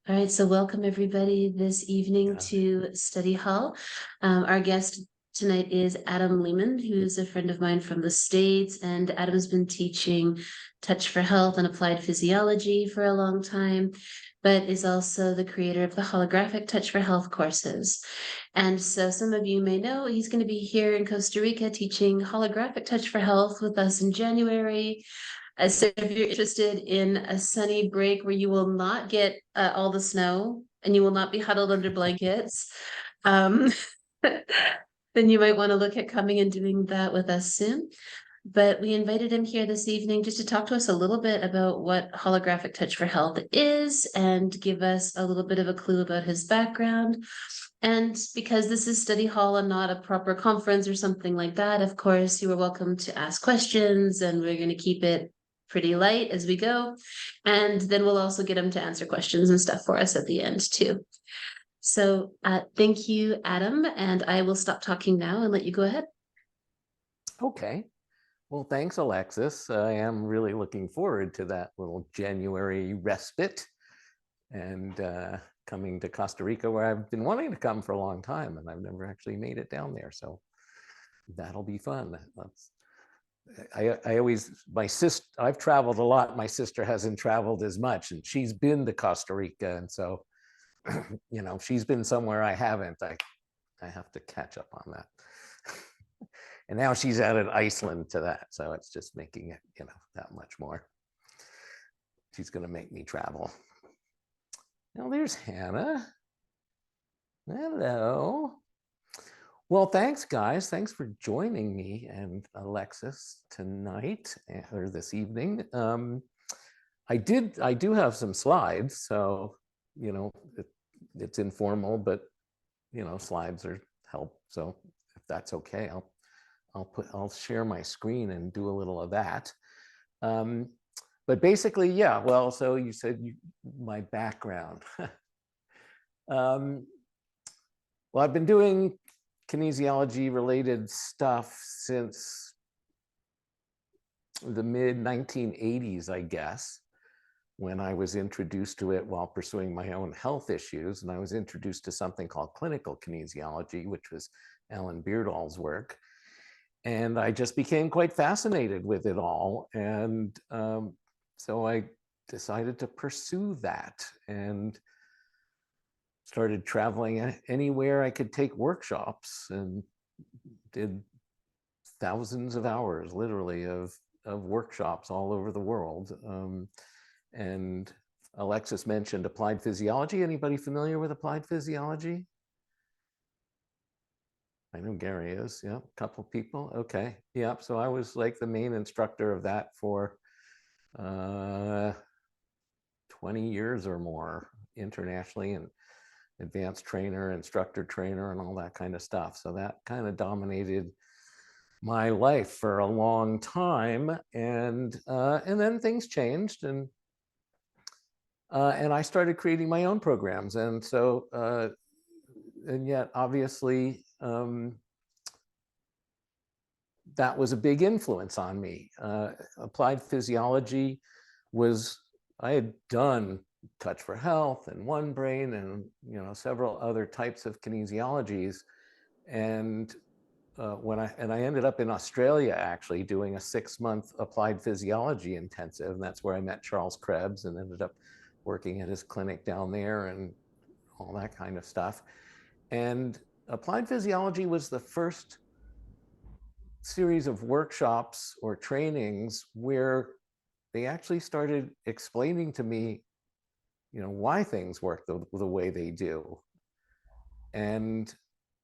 All right, so welcome everybody this evening Yeah. to Study Hall. Our guest tonight is Adam Lehman, who's a friend of mine from the States, and Adam's been teaching Touch for Health and Applied Physiology for a long time, but is also the creator of the Holographic Touch for Health courses. And so some of you may know he's going to be here in Costa Rica teaching Holographic Touch for Health with us in January. So if you're interested in a sunny break where you will not get all the snow and you will not be huddled under blankets, um, then you might want to look at coming and doing that with us soon. But we invited him here this evening just to talk to us a little bit about what Holographic Touch for Health is and give us a little bit of a clue about his background. And because this is study hall and not a proper conference or something like that, of course, you are welcome to ask questions, and we're going to keep it pretty light as we go. And then we'll also get him to answer questions and stuff for us at the end too. So thank you, Adam, and I will stop talking now and let you go ahead. Okay. Well, thanks, Alexis. I am really looking forward to that little January respite and coming to Costa Rica, where I've been wanting to come for a long time, and I've never actually made it down there. So that'll be fun. I always, my sister, I've traveled a lot. My sister hasn't traveled as much, and she's been to Costa Rica. And so, you know, she's been somewhere I haven't. I have to catch up on that. And now she's added Iceland to that. So it's just making it, you know, that much more. She's going to make me travel. Now there's Hannah. Hello. Well, thanks, guys. Thanks for joining me and Alexis tonight or this evening. I do have some slides, so, you know, it's informal, but, you know, slides are help. So if that's okay, I'll share my screen and do a little of that. But basically, yeah, well, so you said my background. Well, I've been doing kinesiology related stuff since the mid 1980s, I guess, when I was introduced to it while pursuing my own health issues. And I was introduced to something called clinical kinesiology, which was Alan Beardall's work. And I just became quite fascinated with it all. And so I decided to pursue that and started traveling anywhere I could take workshops, and did thousands of hours, literally, of workshops all over the world. And Alexis mentioned applied physiology. Anybody familiar with applied physiology? I know Gary is. Yeah, a couple of people. Okay. Yeah. So I was like the main instructor of that for 20 years or more internationally, and advanced trainer, instructor trainer, and all that kind of stuff. So that kind of dominated my life for a long time. And then things changed, and I started creating my own programs. And so, and yet obviously, that was a big influence on me. Applied physiology was, I had done Touch for Health and One Brain and, you know, several other types of kinesiologies. And I ended up in Australia, actually doing a 6-month applied physiology intensive. And that's where I met Charles Krebs and ended up working at his clinic down there and all that kind of stuff. And applied physiology was the first series of workshops or trainings where they actually started explaining to me, you know, why things work the way they do. And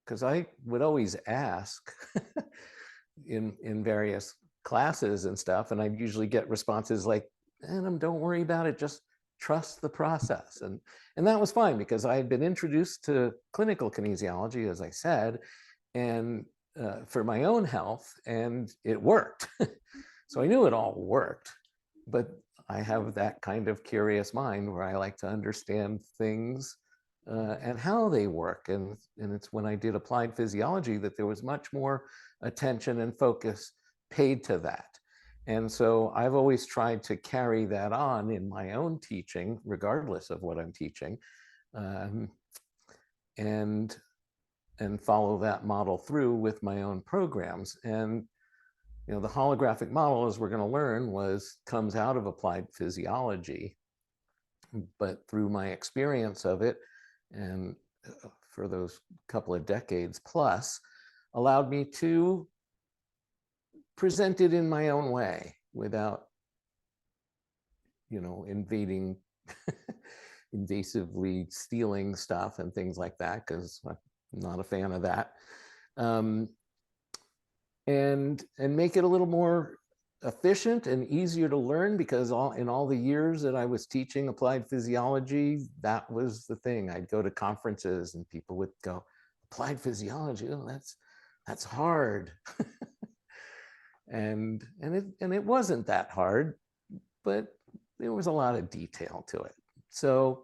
because I would always ask in various classes and stuff, and I'd usually get responses like, don't worry about it, just trust the process. And that was fine, because I had been introduced to clinical kinesiology, as I said, and for my own health, and it worked. So I knew it all worked, but I have that kind of curious mind where I like to understand things and how they work. And it's when I did applied physiology that there was much more attention and focus paid to that. And so I've always tried to carry that on in my own teaching, regardless of what I'm teaching, um, and follow that model through with my own programs. And the holographic model, as we're going to learn, comes out of applied physiology, but through my experience of it, and for those couple of decades plus, allowed me to present it in my own way without, invading, invasively stealing stuff and things like that, because I'm not a fan of that. And make it a little more efficient and easier to learn, because in all the years that I was teaching applied physiology, that was the thing. I'd go to conferences and people would go, applied physiology, oh, that's hard. and it wasn't that hard, but there was a lot of detail to it. So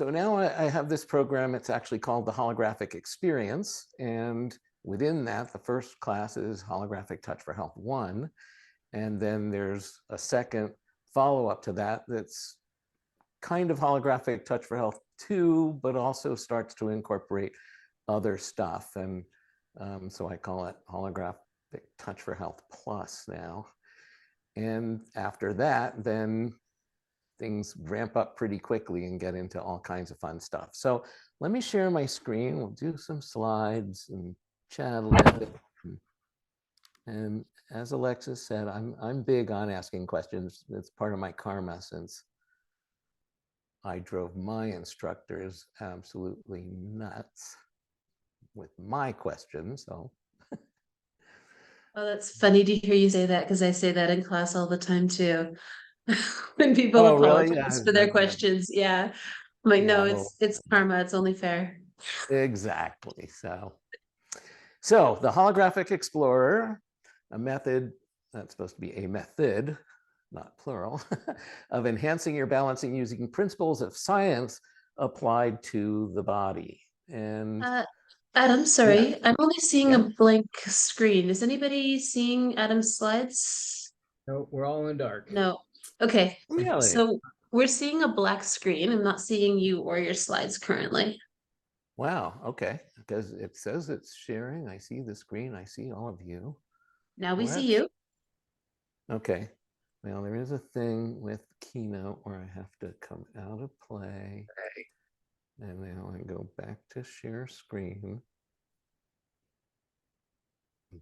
now I have this program. It's actually called the Holographic Experience, and within that, the first class is Holographic Touch for Health 1, and then there's a second follow-up to that that's kind of Holographic Touch for Health 2, but also starts to incorporate other stuff. And so I call it Holographic Touch for Health Plus now. And after that, then things ramp up pretty quickly and get into all kinds of fun stuff. So let me share my screen. We'll do some slides and chat a little bit. And as Alexis said, I'm big on asking questions. It's part of my karma, since I drove my instructors absolutely nuts with my questions. So Oh, that's funny to hear you say that, because I say that in class all the time too. When people oh, really? apologize for their questions. Yeah. I'm like, no, yeah, it's karma. It's only fair. exactly. So the Holographic Explorer, a method, that's supposed to be a method, not plural, of enhancing your balancing using principles of science applied to the body. And Adam, yeah, sorry, I'm only seeing a yeah, blank screen. Is anybody seeing Adam's slides? No, we're all in the dark. No. Okay. really? So we're seeing a black screen. I'm not seeing you or your slides currently. Wow, okay. Because it says it's sharing. I see the screen. I see all of you. Now we Well, see you. okay. Well, there is a thing with Keynote where I have to come out of play. And now I go back to share screen.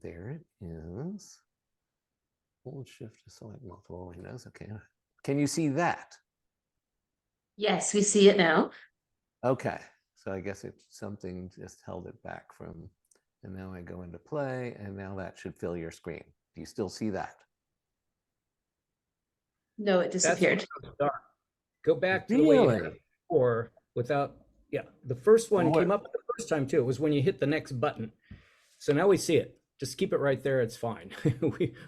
There it is. Hold shift to select multiple windows. Okay. Can you see that? Yes, we see it now. Okay. So I guess it's something just held it back from, and now I go into play, and now that should fill your screen. Do you still see that? No, it That's disappeared. dark. Go back to the way you had Really? it before without, yeah. The first one What? came up the first time too. It was when you hit the next button. So now we see it. Just keep it right there. It's fine.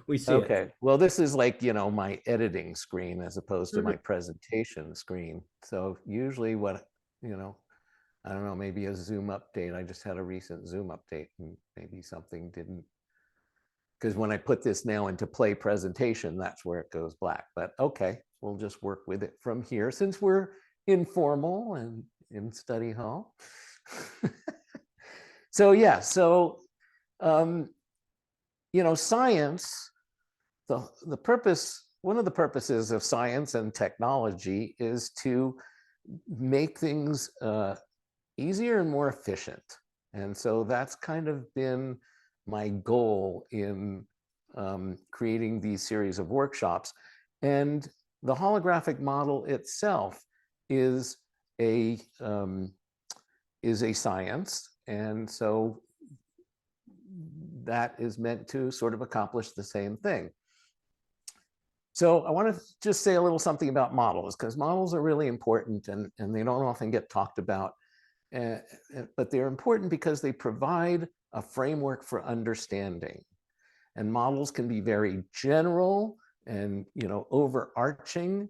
we see it. Okay. Well, this is like, my editing screen as opposed to my presentation screen. So usually what, I don't know, maybe a Zoom update. I just had a recent Zoom update, and maybe something didn't, because when I put this now into play presentation, that's where it goes black. But okay, we'll just work with it from here since we're informal and in study hall. So yeah, science, the purpose, one of the purposes of science and technology is to make things easier and more efficient. And so that's kind of been my goal in creating these series of workshops. And the holographic model itself is a science. And so that is meant to sort of accomplish the same thing. So I want to just say a little something about models, because models are really important, and they don't often get talked about. But they're important because they provide a framework for understanding. And models can be very general and overarching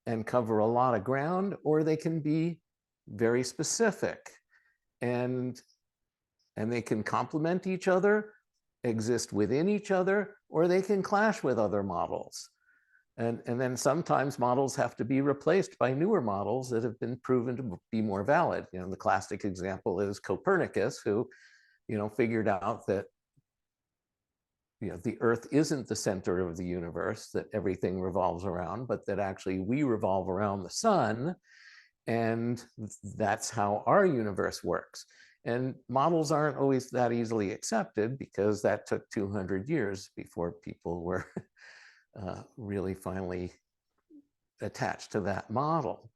and cover a lot of ground, or they can be very specific, and they can complement each other, exist within each other, or they can clash with other models. And then sometimes models have to be replaced by newer models that have been proven to be more valid. You know, the classic example is Copernicus, who, you know, figured out that, you know, the Earth isn't the center of the universe, that everything revolves around, but that actually we revolve around the sun, and that's how our universe works. And models aren't always that easily accepted, because that took 200 years before people were really finally attached to that model.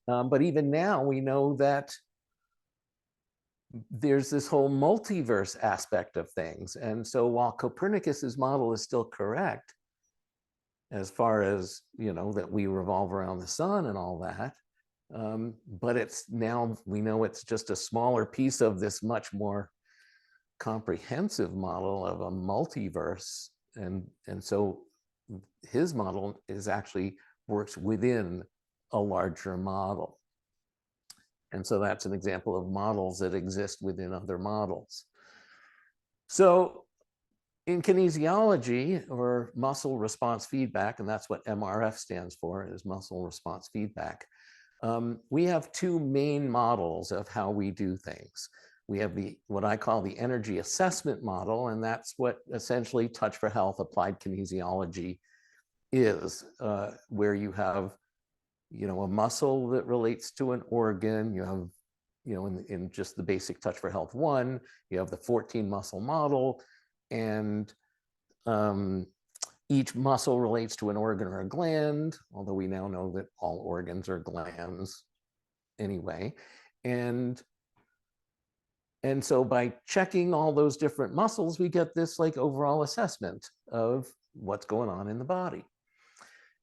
But even now we know that there's this whole multiverse aspect of things. And so while Copernicus's model is still correct, as far as, you know, that we revolve around the sun and all that, but it's now, we know it's just a smaller piece of this much more comprehensive model of a multiverse. And so his model is actually works within a larger model. And so that's an example of models that exist within other models. So in kinesiology, or muscle response feedback, and that's what MRF stands for, is muscle response feedback, we have two main models of how we do things. We have what I call the energy assessment model, and that's what essentially Touch for Health applied kinesiology is, where you have, you know, a muscle that relates to an organ. You have, you know, in just the basic Touch for Health 1, you have the 14 muscle model, and each muscle relates to an organ or a gland, although we now know that all organs are glands anyway. And so by checking all those different muscles, we get this like overall assessment of what's going on in the body.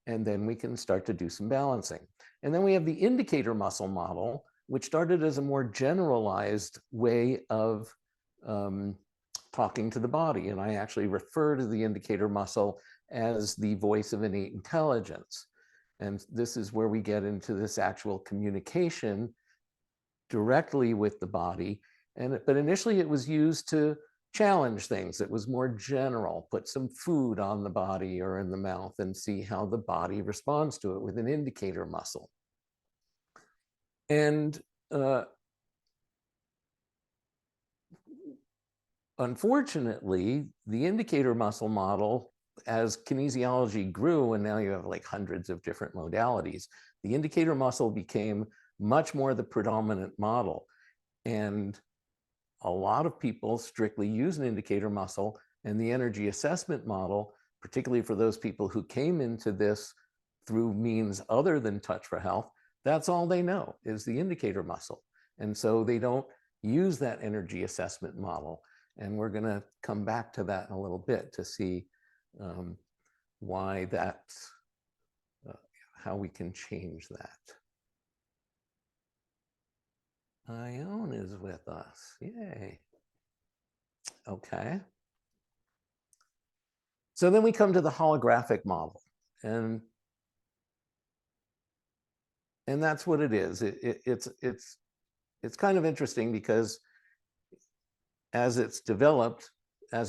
And then we can start to do some balancing. And then we have the indicator muscle model, which started as a more generalized way of talking to the body. And I actually refer to the indicator muscle as the voice of innate intelligence. And this is where we get into this actual communication directly with the body. But initially it was used to challenge things. It was more general, put some food on the body or in the mouth and see how the body responds to it with an indicator muscle. And unfortunately, the indicator muscle model, as kinesiology grew, and now you have like hundreds of different modalities, the indicator muscle became much more the predominant model. And a lot of people strictly use an indicator muscle, and the energy assessment model, particularly for those people who came into this through means other than Touch for Health, that's all they know is the indicator muscle. And so they don't use that energy assessment model. And we're going to come back to that in a little bit to see why that's, how we can change that. Ione is with us. Yay. Okay. So then we come to the holographic model. And that's what it is. It's kind of interesting because as it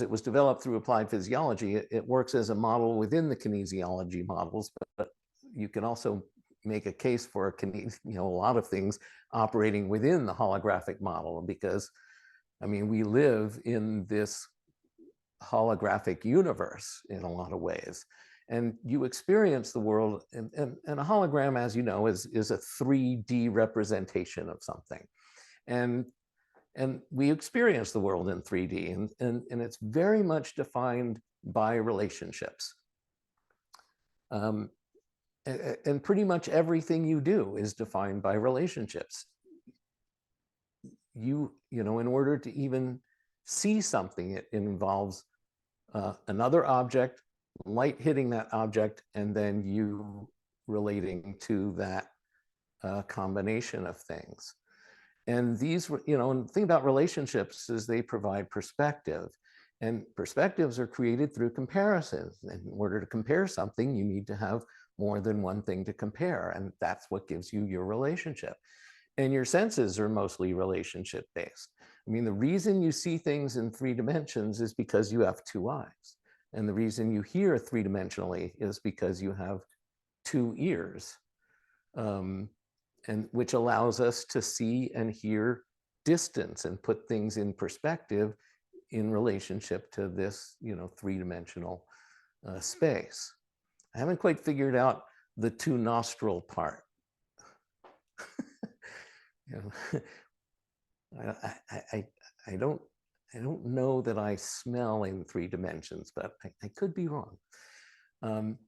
was developed through applied physiology, it works as a model within the kinesiology models, but you can also make a case for a lot of things operating within the holographic model, because I mean, we live in this holographic universe in a lot of ways, and you experience the world, and a hologram, as you know, is a 3D representation of something, and we experience the world in 3D, and it's very much defined by relationships. And pretty much everything you do is defined by relationships. You know, in order to even see something, it involves another object, light hitting that object, and then you relating to that combination of things. And these, you know, and the thing about relationships is they provide perspective, and perspectives are created through comparisons. And in order to compare something, you need to have more than one thing to compare, and that's what gives you your relationship. And your senses are mostly relationship based. I mean, the reason you see things in 3 dimensions is because you have 2 eyes. And the reason you hear 3-dimensionally is because you have 2 ears, and which allows us to see and hear distance and put things in perspective in relationship to this, 3-dimensional space. I haven't quite figured out the 2 nostril part. I don't know that I smell in 3 dimensions, but I could be wrong.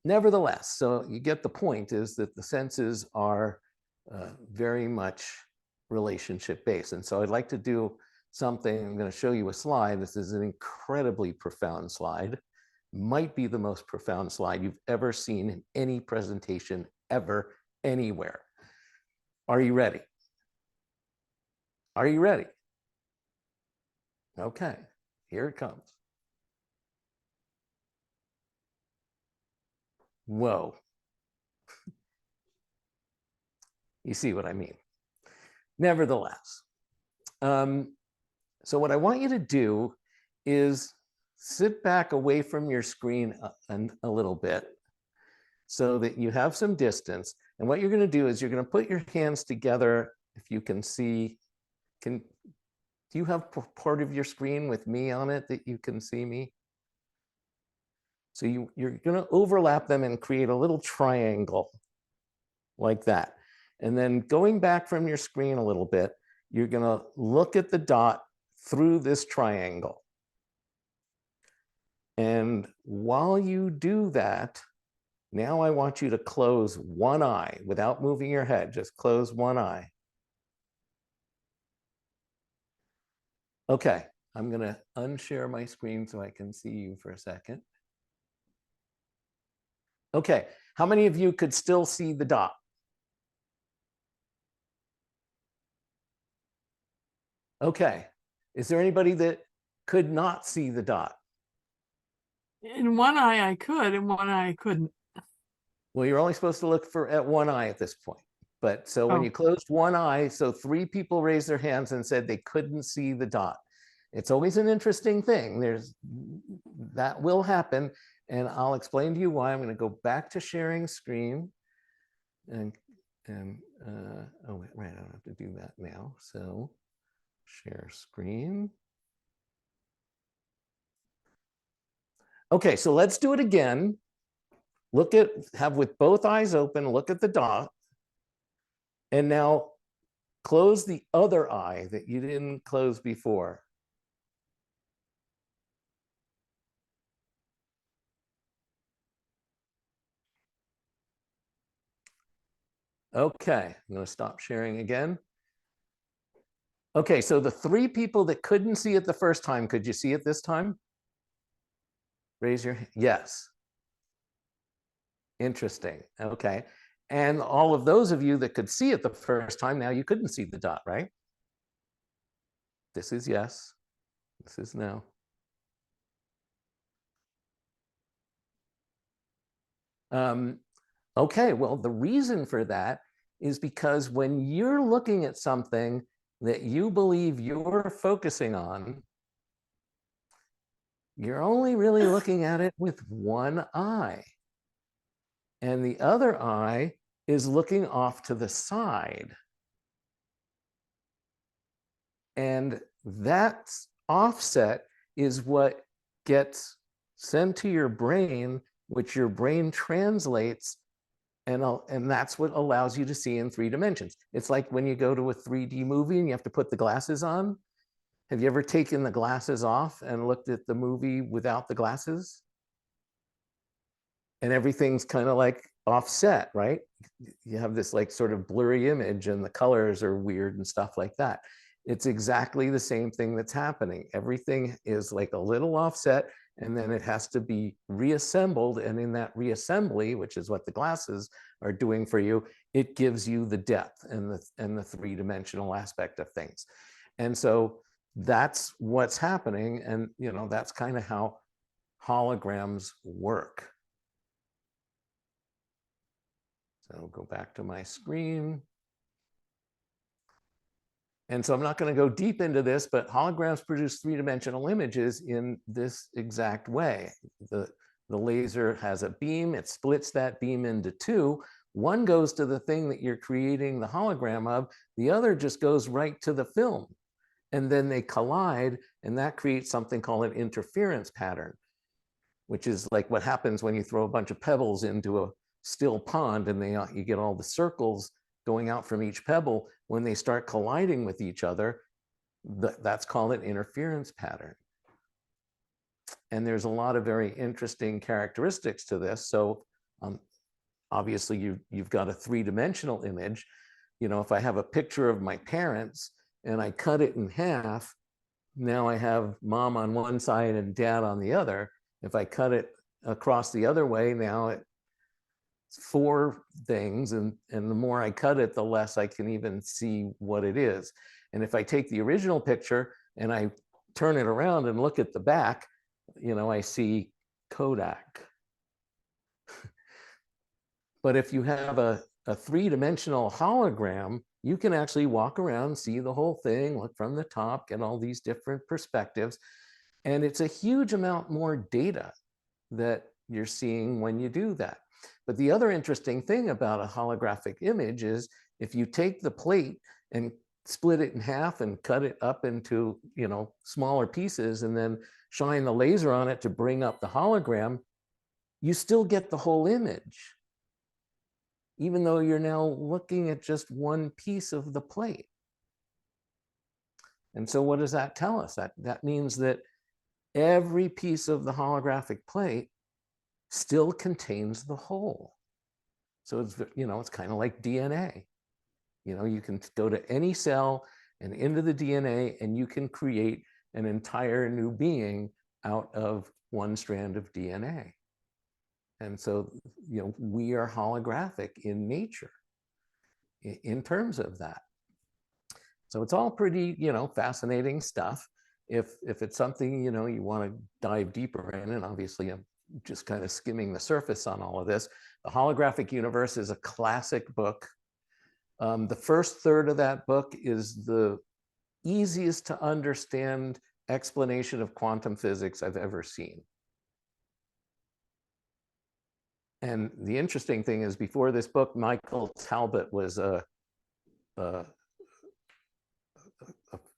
Nevertheless, so you get the point, is that the senses are very much relationship based. And so I'd like to do something. I'm going to show you a slide. This is an incredibly profound slide. Might be the most profound slide you've ever seen in any presentation ever, anywhere. Are you ready? Are you ready? Okay, here it comes. Whoa. You see what I mean? Nevertheless, so what I want you to do is sit back away from your screen a little bit so that you have some distance. And what you're going to do is you're going to put your hands together. If you can see, do you have part of your screen with me on it that you can see me? So you're going to overlap them and create a little triangle like that. And then going back from your screen a little bit, you're going to look at the dot through this triangle. And while you do that, now I want you to close one eye without moving your head. Just close one eye. Okay, I'm going to unshare my screen so I can see you for a second. Okay, how many of you could still see the dot? Okay, is there anybody that could not see the dot? In one eye I could, in one eye I couldn't. Well, you're only supposed to look at one eye at this point. But so when you closed one eye, so 3 people raised their hands and said they couldn't see the dot. It's always an interesting thing. That will happen. And I'll explain to you why. I'm going to go back to sharing screen. Oh, right, I don't have to do that now. So share screen. Okay, so let's do it again. Have with both eyes open, look at the dot. And now close the other eye that you didn't close before. Okay, I'm going to stop sharing again. Okay, so the 3 people that couldn't see it the first time, could you see it this time? Raise your hand. Yes. Interesting. Okay. And all of those of you that could see it the first time, now you couldn't see the dot, right? This is yes. This is no. Okay, well, the reason for that is because when you're looking at something that you believe you're focusing on, you're only really looking at it with one eye. And the other eye is looking off to the side. And that offset is what gets sent to your brain, which your brain translates, and that's what allows you to see in 3 dimensions. It's like when you go to a 3D movie and you have to put the glasses on. Have you ever taken the glasses off and looked at the movie without the glasses? And everything's kind of like offset, right? You have this like sort of blurry image and the colors are weird and stuff like that. It's exactly the same thing that's happening. Everything is like a little offset, and then it has to be reassembled. And in that reassembly, which is what the glasses are doing for you, it gives you the depth and the 3-dimensional aspect of things. And so that's what's happening. And, that's kind of how holograms work. So I'll go back to my screen. And so I'm not going to go deep into this, but holograms produce three-dimensional images in this exact way. The laser has a beam, it splits that beam into two. One goes to the thing that you're creating the hologram of, the other just goes right to the film. And then they collide, and that creates something called an interference pattern, which is like what happens when you throw a bunch of pebbles into a still pond and you get all the circles going out from each pebble. When they start colliding with each other, that's called an interference pattern. And there's a lot of very interesting characteristics to this. So obviously you've got a three-dimensional image. You know, if I have a picture of my parents and I cut it in half, now I have mom on one side and dad on the other. If I cut it across the other way, now it's four things, and the more I cut it, the less I can even see what it is. And if I take the original picture and I turn it around and look at the back, you know, I see Kodak. But if you have a three-dimensional hologram, you can actually walk around, see the whole thing, look from the top, get all these different perspectives. And it's a huge amount more data that you're seeing when you do that. But the other interesting thing about a holographic image is if you take the plate and split it in half and cut it up into, you know, smaller pieces and then shine the laser on it to bring up the hologram, you still get the whole image, even though you're now looking at just one piece of the plate. And so what does that tell us? That means that every piece of the holographic plate still contains the whole. So it's, you know, it's kind of like DNA. You know, you can go to any cell and into the DNA and you can create an entire new being out of one strand of DNA. And so, you know, we are holographic in nature in terms of that. So it's all pretty, you know, fascinating stuff. If it's something, you know, you want to dive deeper in, and obviously I'm just kind of skimming the surface on all of this. The Holographic Universe is a classic book. The first third of that book is the easiest to understand explanation of quantum physics I've ever seen. And the interesting thing is, before this book, Michael Talbot was a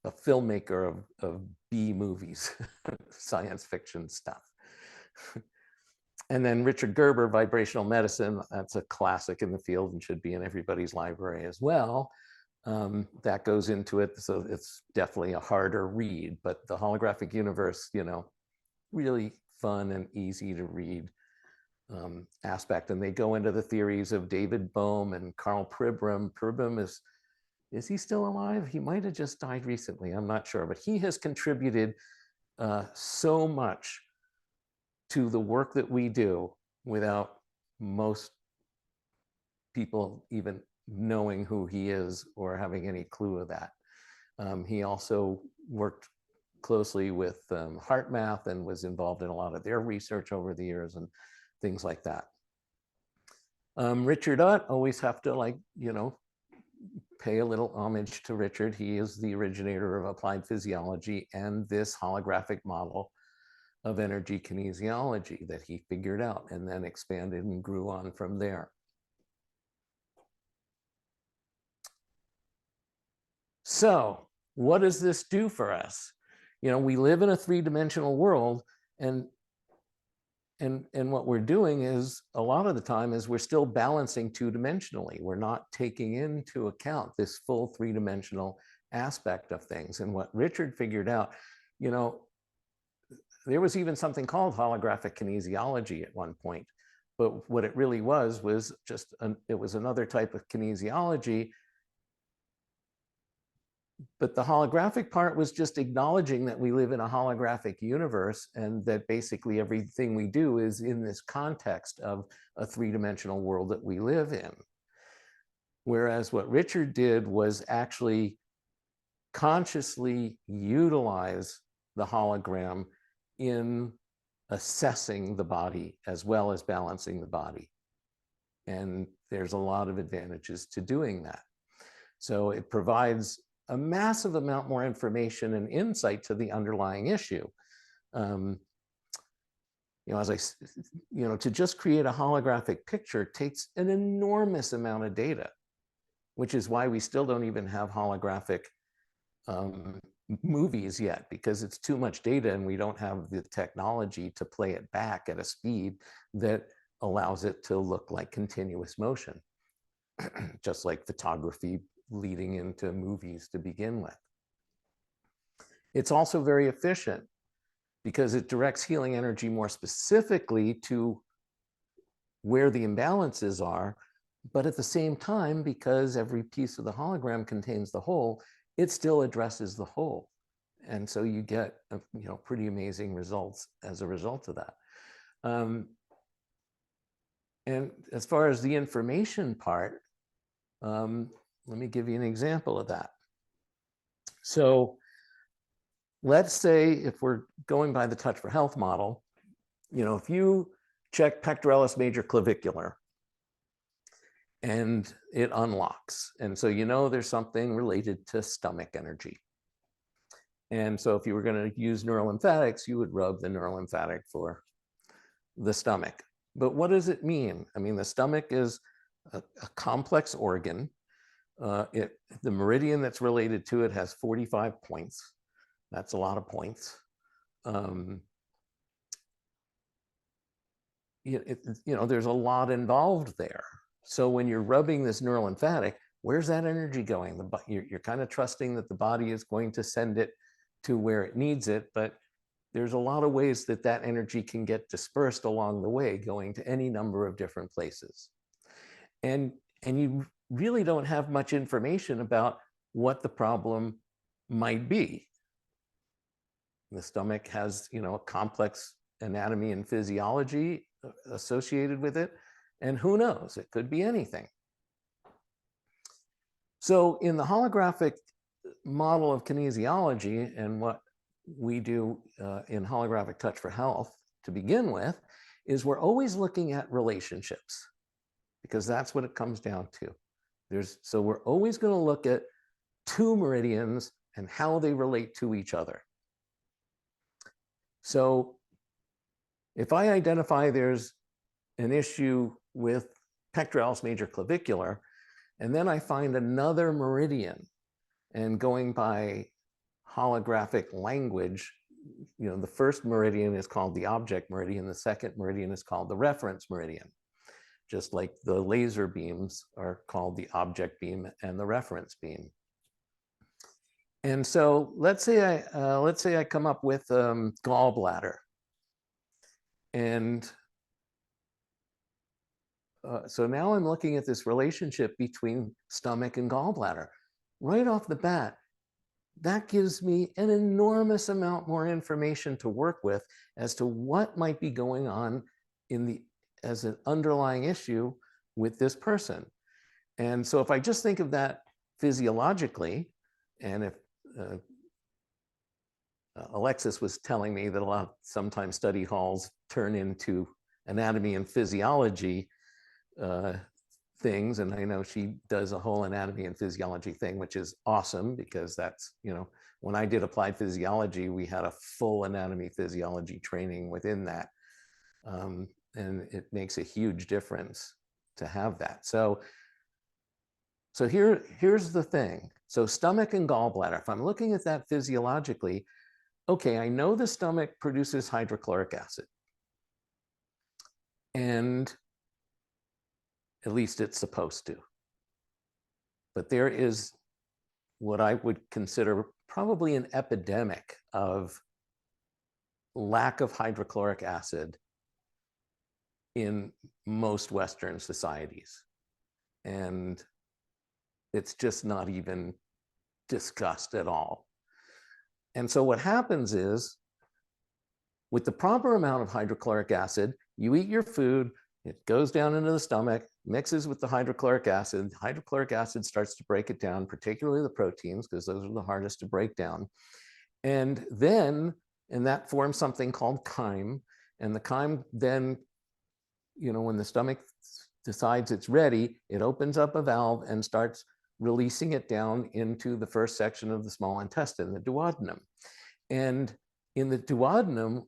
filmmaker of B movies, science fiction stuff. And then Richard Gerber, Vibrational Medicine, that's a classic in the field and should be in everybody's library as well. That goes into it, so it's definitely a harder read, but the Holographic Universe, you know, really fun and easy to read aspect. And they go into the theories of David Bohm and Carl Pribram. Pribram is he still alive? He might have just died recently, I'm not sure, but he has contributed so much to the work that we do without most people even knowing who he is or having any clue of that. He also worked closely with HeartMath and was involved in a lot of their research over the years and things like that. Richard Utt, always have to, like, you know, pay a little homage to Richard. He is the originator of applied physiology and this holographic model of energy kinesiology that he figured out and then expanded and grew on from there. So what does this do for us? You know, we live in a three-dimensional world, and what we're doing is, a lot of the time, is we're still balancing two-dimensionally. We're not taking into account this full three-dimensional aspect of things. And what Richard figured out, you know, there was even something called holographic kinesiology at one point, but what it really was just it was another type of kinesiology. But the holographic part was just acknowledging that we live in a holographic universe and that basically everything we do is in this context of a three-dimensional world that we live in. Whereas what Richard did was actually consciously utilize the hologram in assessing the body as well as balancing the body. And there's a lot of advantages to doing that. So it provides a massive amount more information and insight to the underlying issue. You know, to just create a holographic picture takes an enormous amount of data, which is why we still don't even have holographic movies yet, because it's too much data and we don't have the technology to play it back at a speed that allows it to look like continuous motion, just like photography leading into movies to begin with. It's also very efficient because it directs healing energy more specifically to where the imbalances are, but at the same time, because every piece of the hologram contains the whole, it still addresses the whole. And so you get, pretty amazing results as a result of that. And as far as the information part, let me give you an example of that. So let's say if we're going by the Touch for Health model, if you check pectoralis major clavicular and it unlocks, and so there's something related to stomach energy. And so if you were going to use neurolymphatics, you would rub the neurolymphatic for the stomach. But what does it mean? I mean, the stomach is a complex organ. The meridian that's related to it has 45 points. That's a lot of points. There's a lot involved there. So when you're rubbing this neurolymphatic, where's that energy going? You're kind of trusting that the body is going to send it to where it needs it, but there's a lot of ways that that energy can get dispersed along the way, going to any number of different places. And you really don't have much information about what the problem might be. The stomach has, a complex anatomy and physiology associated with it, and who knows, it could be anything. So in the holographic model of kinesiology, and what we do in holographic touch for health to begin with, is we're always looking at relationships, because that's what it comes down to. So we're always going to look at two meridians and how they relate to each other. So if I identify there's an issue with pectoralis major clavicular, and then I find another meridian, and going by holographic language, the first meridian is called the object meridian, the second meridian is called the reference meridian, just like the laser beams are called the object beam and the reference beam. And so let's say I come up with gallbladder, and so now I'm looking at this relationship between stomach and gallbladder. Right off the bat, that gives me an enormous amount more information to work with as to what might be going on as an underlying issue with this person. And so if I just think of that physiologically, and if Alexis was telling me that sometimes study halls turn into anatomy and physiology things, and I know she does a whole anatomy and physiology thing, which is awesome, because that's, when I did applied physiology, we had a full anatomy physiology training within that, and it makes a huge difference to have that. So here's the thing. So stomach and gallbladder, if I'm looking at that physiologically, okay, I know the stomach produces hydrochloric acid, and at least it's supposed to. But there is what I would consider probably an epidemic of lack of hydrochloric acid in most Western societies. And it's just not even discussed at all. And so what happens is, with the proper amount of hydrochloric acid, you eat your food, it goes down into the stomach, mixes with the hydrochloric acid. Hydrochloric acid starts to break it down, particularly the proteins, because those are the hardest to break down. And that forms something called chyme. And the chyme then, when the stomach decides it's ready, it opens up a valve and starts releasing it down into the first section of the small intestine, the duodenum. And in the duodenum,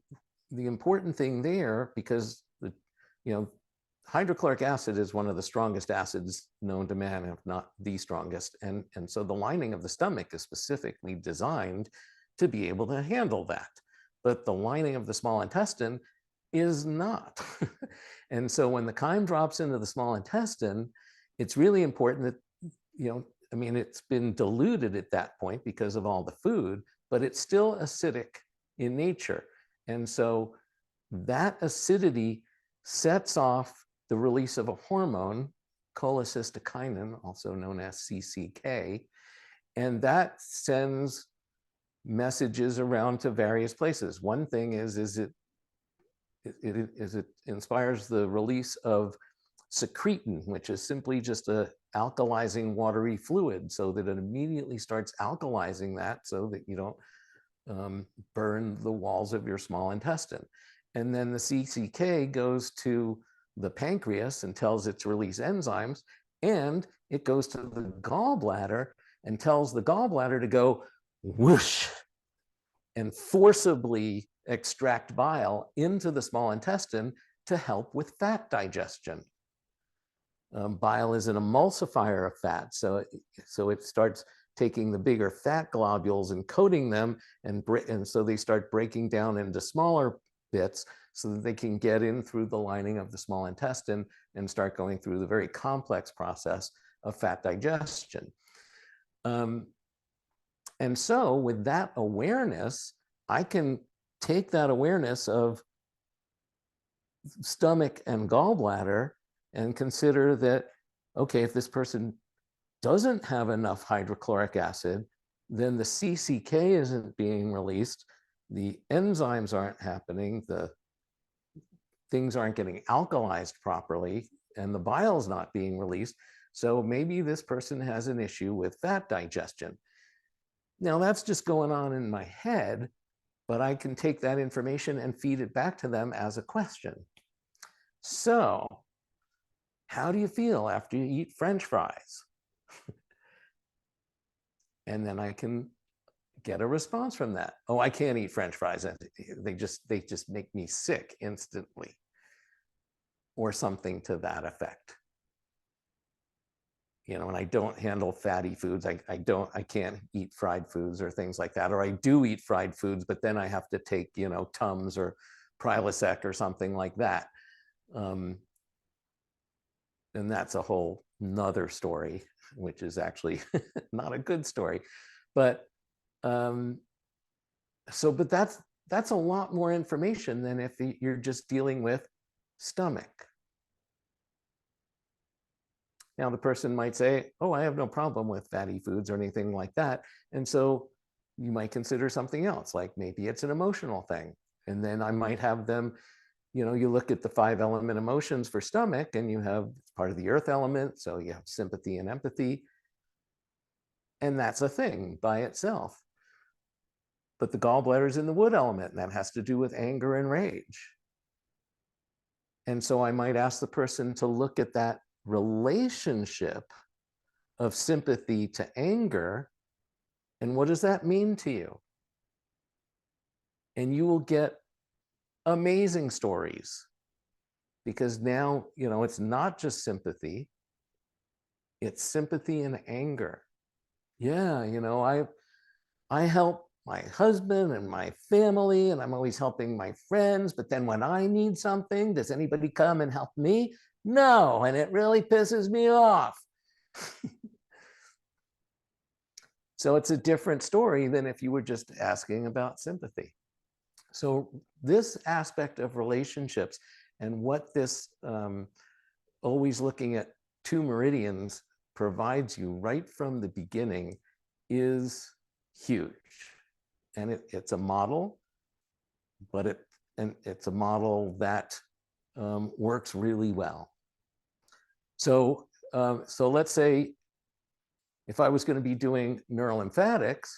the important thing there, because hydrochloric acid is one of the strongest acids known to man, if not the strongest. And so the lining of the stomach is specifically designed to be able to handle that. But the lining of the small intestine is not. And so when the chyme drops into the small intestine, it's really important that, it's been diluted at that point because of all the food, but it's still acidic in nature. And so that acidity sets off the release of a hormone, cholecystokinin, also known as CCK, and that sends messages around to various places. One thing is it inspires the release of secretin, which is simply just a alkalizing watery fluid, so that it immediately starts alkalizing that so that you don't burn the walls of your small intestine. And then the CCK goes to the pancreas and tells it to release enzymes, and it goes to the gallbladder and tells the gallbladder to go whoosh and forcibly extract bile into the small intestine to help with fat digestion. Bile is an emulsifier of fat, so it starts taking the bigger fat globules and coating them, and so they start breaking down into smaller bits so that they can get in through the lining of the small intestine and start going through the very complex process of fat digestion. And so with that awareness, I can take that awareness of stomach and gallbladder and consider that, okay, if this person doesn't have enough hydrochloric acid, then the CCK isn't being released, the enzymes aren't happening, the things aren't getting alkalized properly, and the bile is not being released. So maybe this person has an issue with fat digestion. Now that's just going on in my head, but I can take that information and feed it back to them as a question. So, how do you feel after you eat French fries? And then I can get a response from that. Oh, I can't eat French fries. They just make me sick instantly, or something to that effect. And I don't handle fatty foods. I can't eat fried foods or things like that. Or I do eat fried foods, but then I have to take, Tums or Prilosec or something like that. And that's a whole nother story, which is actually not a good story. But but that's a lot more information than if you're just dealing with stomach. Now the person might say, oh, I have no problem with fatty foods or anything like that. And so you might consider something else, like maybe it's an emotional thing. And then I might have them, you look at the 5 element emotions for stomach, and you have part of the earth element. So you have sympathy and empathy. And that's a thing by itself. But the gallbladder is in the wood element, and that has to do with anger and rage. And so I might ask the person to look at that relationship of sympathy to anger, and what does that mean to you? And you will get amazing stories, because now, it's not just sympathy, it's sympathy and anger. Yeah, I help my husband and my family, and I'm always helping my friends, but then when I need something, does anybody come and help me? No, and it really pisses me off. So it's a different story than if you were just asking about sympathy. So this aspect of relationships and what this always looking at 2 meridians provides you right from the beginning is huge. And it's a model, but it's a model that works really well. So let's say if I was going to be doing neurolymphatics,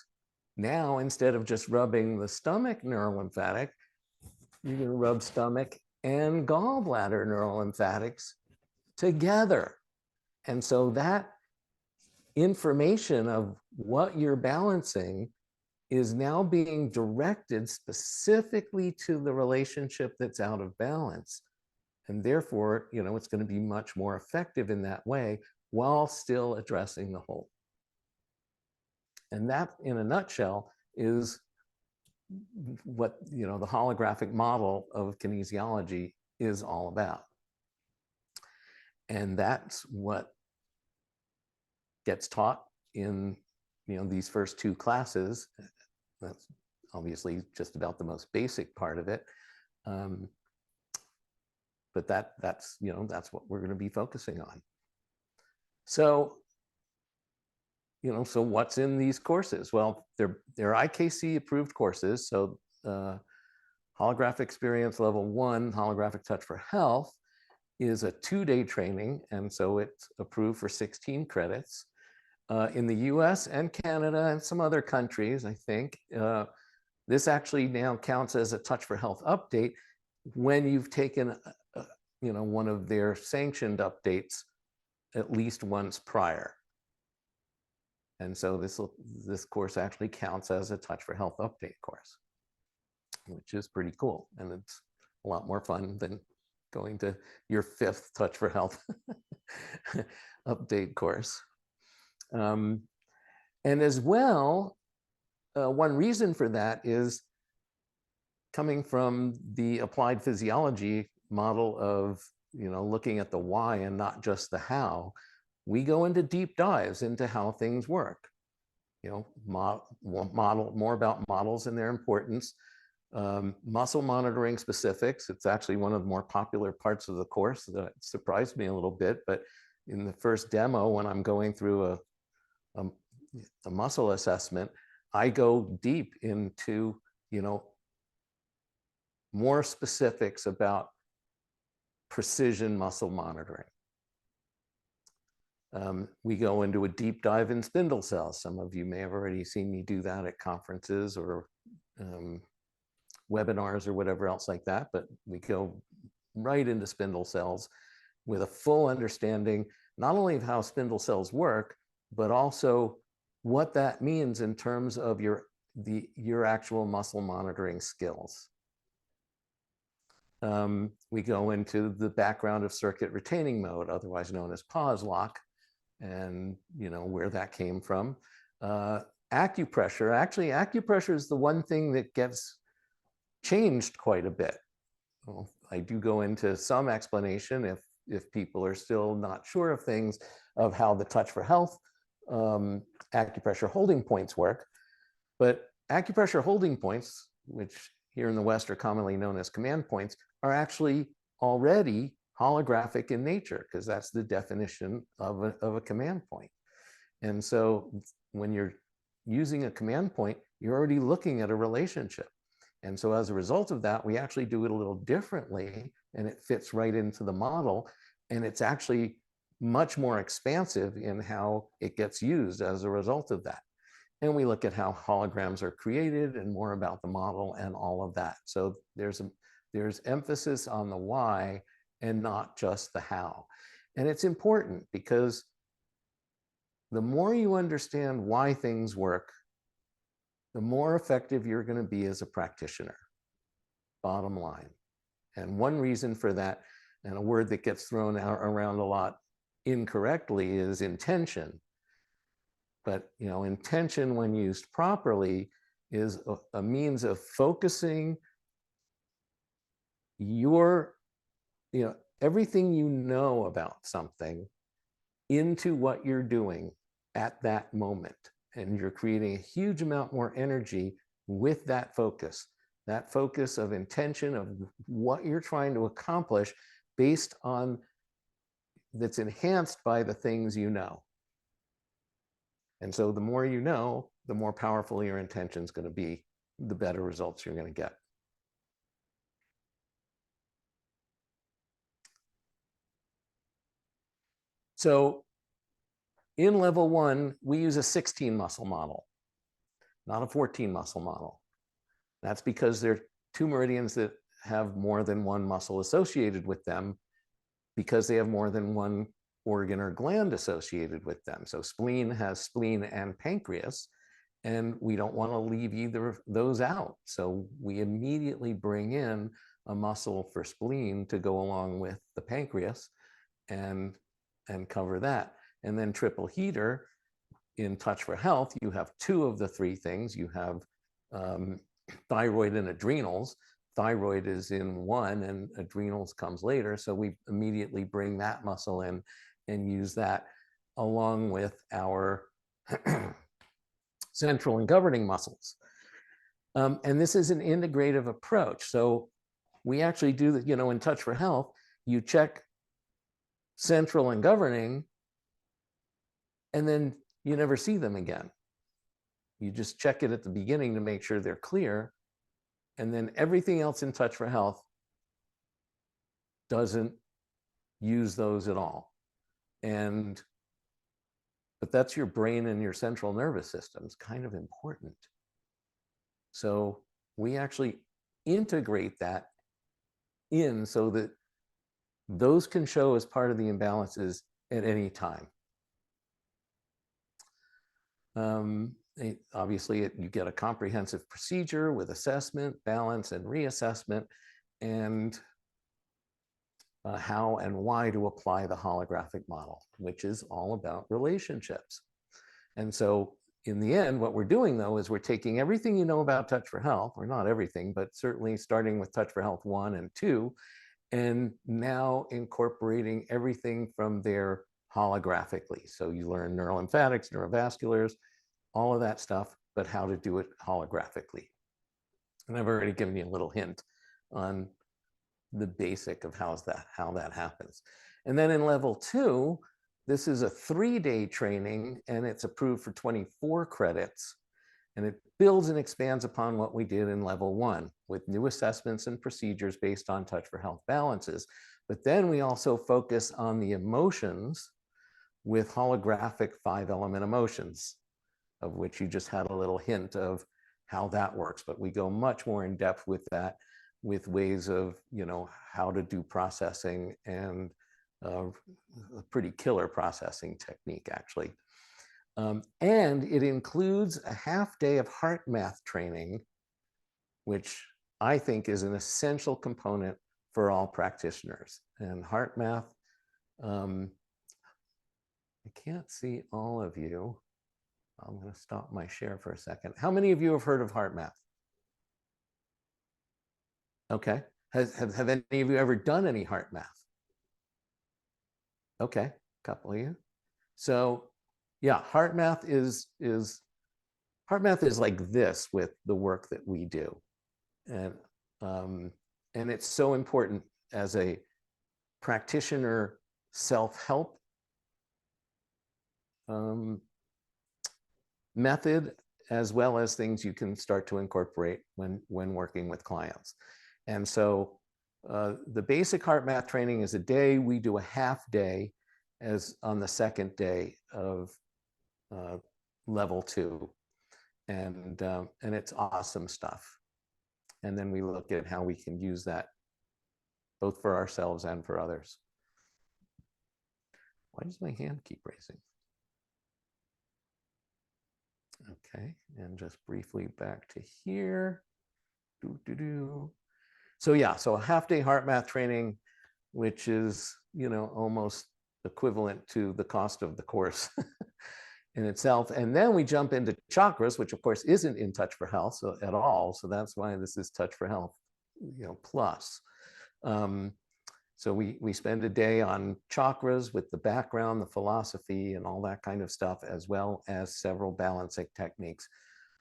now instead of just rubbing the stomach neurolymphatic, you're going to rub stomach and gallbladder neurolymphatics together. And so that information of what you're balancing is now being directed specifically to the relationship that's out of balance. And therefore, it's going to be much more effective in that way while still addressing the whole. And that, in a nutshell, is what the holographic model of kinesiology is all about. And that's what gets taught in these first two classes. That's obviously just about the most basic part of it. But that's what we're going to be focusing on. So, so what's in these courses? Well, they're IKC approved courses. So Holographic Experience Level 1, Holographic Touch for Health, is a 2-day training. And so it's approved for 16 credits. In the US and Canada and some other countries, I think, this actually now counts as a Touch for Health update when you've taken one of their sanctioned updates at least once prior. And so this course actually counts as a Touch for Health update course, which is pretty cool. And it's a lot more fun than going to your 5th Touch for Health update course. And as well, one reason for that is coming from the applied physiology model of looking at the why and not just the how. We go into deep dives into how things work. Model more about models and their importance. Muscle monitoring specifics. It's actually one of the more popular parts of the course. That surprised me a little bit, but in the first demo, when I'm going through a muscle assessment, I go deep into more specifics about precision muscle monitoring. We go into a deep dive in spindle cells. Some of you may have already seen me do that at conferences or webinars or whatever else like that, but we go right into spindle cells with a full understanding, not only of how spindle cells work, but also what that means in terms of your actual muscle monitoring skills. We go into the background of circuit retaining mode, otherwise known as pause lock, and where that came from. Acupressure, actually acupressure is the one thing that gets changed quite a bit. Well, I do go into some explanation if people are still not sure of things, of how the Touch for Health acupressure holding points work. But acupressure holding points, which here in the West are commonly known as command points, are actually already holographic in nature, because that's the definition of a command point. And so when you're using a command point, you're already looking at a relationship. And so as a result of that, we actually do it a little differently, and it fits right into the model. And it's actually much more expansive in how it gets used as a result of that. And we look at how holograms are created and more about the model and all of that. So there's emphasis on the why and not just the how. And it's important because the more you understand why things work, the more effective you're going to be as a practitioner, bottom line. And one reason for that, and a word that gets thrown around a lot incorrectly, is intention. But intention, when used properly, is a means of focusing your, everything you know about something into what you're doing at that moment. And you're creating a huge amount more energy with that focus of intention, of what you're trying to accomplish, based on, that's enhanced by the things you know. And so the more you know, the more powerful your intention is going to be, the better results you're going to get. So in level 1, we use a 16 muscle model, not a 14 muscle model. That's because there are 2 meridians that have more than one muscle associated with them, because they have more than one organ or gland associated with them. So spleen has spleen and pancreas, and we don't want to leave either of those out. So we immediately bring in a muscle for spleen to go along with the pancreas and cover that. And then triple heater, in Touch for Health, you have two of the three things. You have thyroid and adrenals. Thyroid is in one and adrenals comes later. So we immediately bring that muscle in and use that along with our central and governing muscles. And this is an integrative approach. So we actually do that, in Touch for Health, you check central and governing, and then you never see them again. You just check it at the beginning to make sure they're clear. And then everything else in Touch for Health doesn't use those at all. But that's your brain and your central nervous system. It's kind of important. So we actually integrate that in so that those can show as part of the imbalances at any time. Obviously, you get a comprehensive procedure with assessment, balance, and reassessment, and how and why to apply the holographic model, which is all about relationships. And so in the end, what we're doing, though, is we're taking everything you know about Touch for Health, or not everything, but certainly starting with Touch for Health 1 and 2, and now incorporating everything from there holographically. So you learn neurolymphatics, neurovasculars, all of that stuff, but how to do it holographically. And I've already given you a little hint on the basic of how that happens. And then in level 2, this is a 3-day training, and it's approved for 24 credits. And it builds and expands upon what we did in level 1 with new assessments and procedures based on Touch for Health balances. But then we also focus on the emotions with holographic 5-element emotions, of which you just had a little hint of how that works. But we go much more in depth with that, with ways of, how to do processing, and a pretty killer processing technique, actually. And it includes a half-day of heart math training, which I think is an essential component for all practitioners. And heart math, I can't see all of you. I'm going to stop my share for a second. How many of you have heard of heart math? Okay. Have any of you ever done any heart math? Okay, a couple of you. So yeah, heart math is like this with the work that we do. And it's so important as a practitioner self-help method, as well as things you can start to incorporate when working with clients. And so the basic heart math training is a day. We do a half day as on the second day of level 2. And it's awesome stuff. And then we look at how we can use that both for ourselves and for others. Why does my hand keep raising? Okay, and just briefly back to here. So yeah, so a half-day heart math training, which is, almost equivalent to the cost of the course in itself. And then we jump into chakras, which of course isn't in Touch for Health at all. So that's why this is Touch for Health, plus. So we spend a day on chakras with the background, the philosophy, and all that kind of stuff, as well as several balancing techniques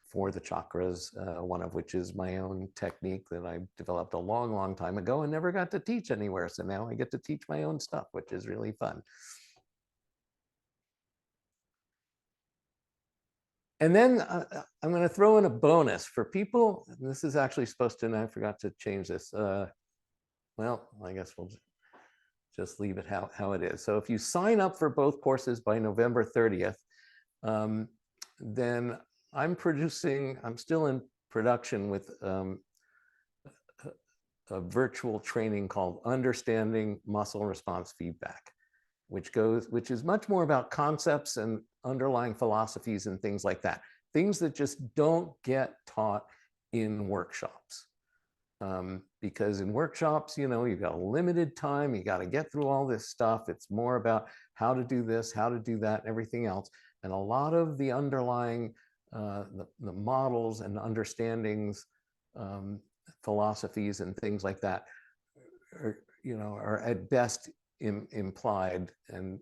for the chakras, one of which is my own technique that I developed a long, long time ago and never got to teach anywhere. So now I get to teach my own stuff, which is really fun. And then I'm going to throw in a bonus for people. This is actually supposed to, and I forgot to change this. Well, I guess we'll just leave it how it is. So if you sign up for both courses by November 30th, then I'm still in production with a virtual training called Understanding Muscle Response Feedback. which is much more about concepts and underlying philosophies and things like that. Things that just don't get taught in workshops. Because in workshops, you know, you've got a limited time, you got to get through all this stuff. It's more about how to do this, how to do that, and everything else. And a lot of the underlying, the models and understandings, philosophies and things like that, are, you know, are at best implied and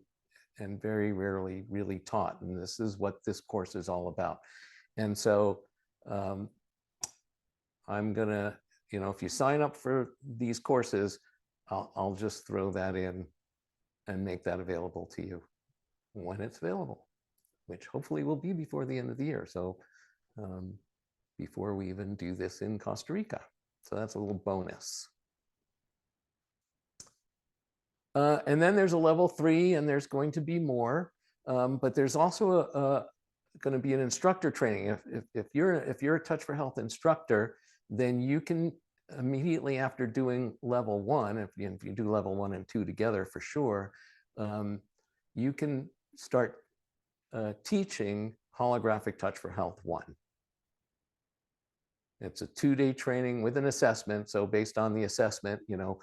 very rarely really taught. And this is what this course is all about. And so I'm gonna, you know, if you sign up for these courses, I'll just throw that in and make that available to you when it's available, which hopefully will be before the end of the year. So before we even do this in Costa Rica. So that's a little bonus. And then there's a level 3, and there's going to be more, but there's also going to be an instructor training. If you're a Touch for Health instructor, then you can immediately after doing level 1, if you do level 1 and 2 together for sure, you can start teaching Holographic Touch for Health 1. It's a 2-day training with an assessment. So based on the assessment, you know,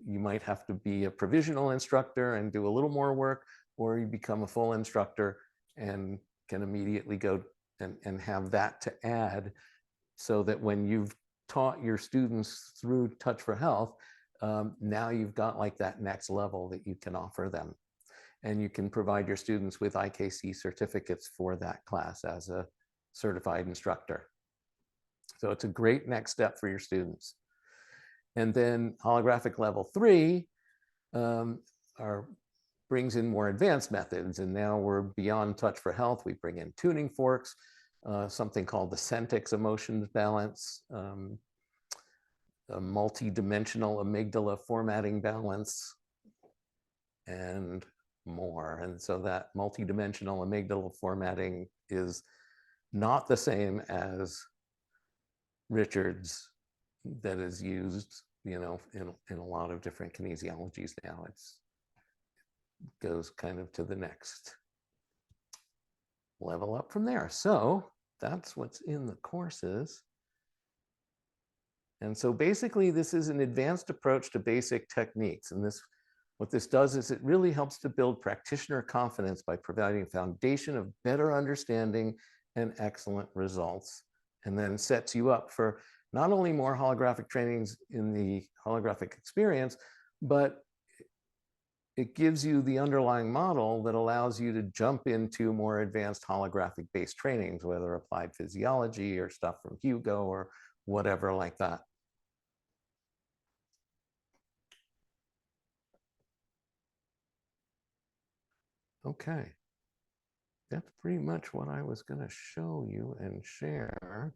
you might have to be a provisional instructor and do a little more work, or you become a full instructor and can immediately go and have that to add, so that when you've taught your students through Touch for Health, now you've got like that next level that you can offer them. And you can provide your students with IKC certificates for that class as a certified instructor. So it's a great next step for your students. And then Holographic level 3 brings in more advanced methods. And now we're beyond Touch for Health. We bring in tuning forks, something called the Centix emotions balance, a multi-dimensional amygdala formatting balance, and more. And so that multi-dimensional amygdala formatting is not the same as Richard's that is used, you know, in a lot of different kinesiologies now. It goes kind of to the next level up from there. So that's what's in the courses. And so basically this is an advanced approach to basic techniques. And what this does is it really helps to build practitioner confidence by providing a foundation of better understanding and excellent results, and then sets you up for not only more holographic trainings in the holographic experience, but it gives you the underlying model that allows you to jump into more advanced holographic based trainings, whether applied physiology or stuff from Hugo or whatever like that. Okay, that's pretty much what I was going to show you and share.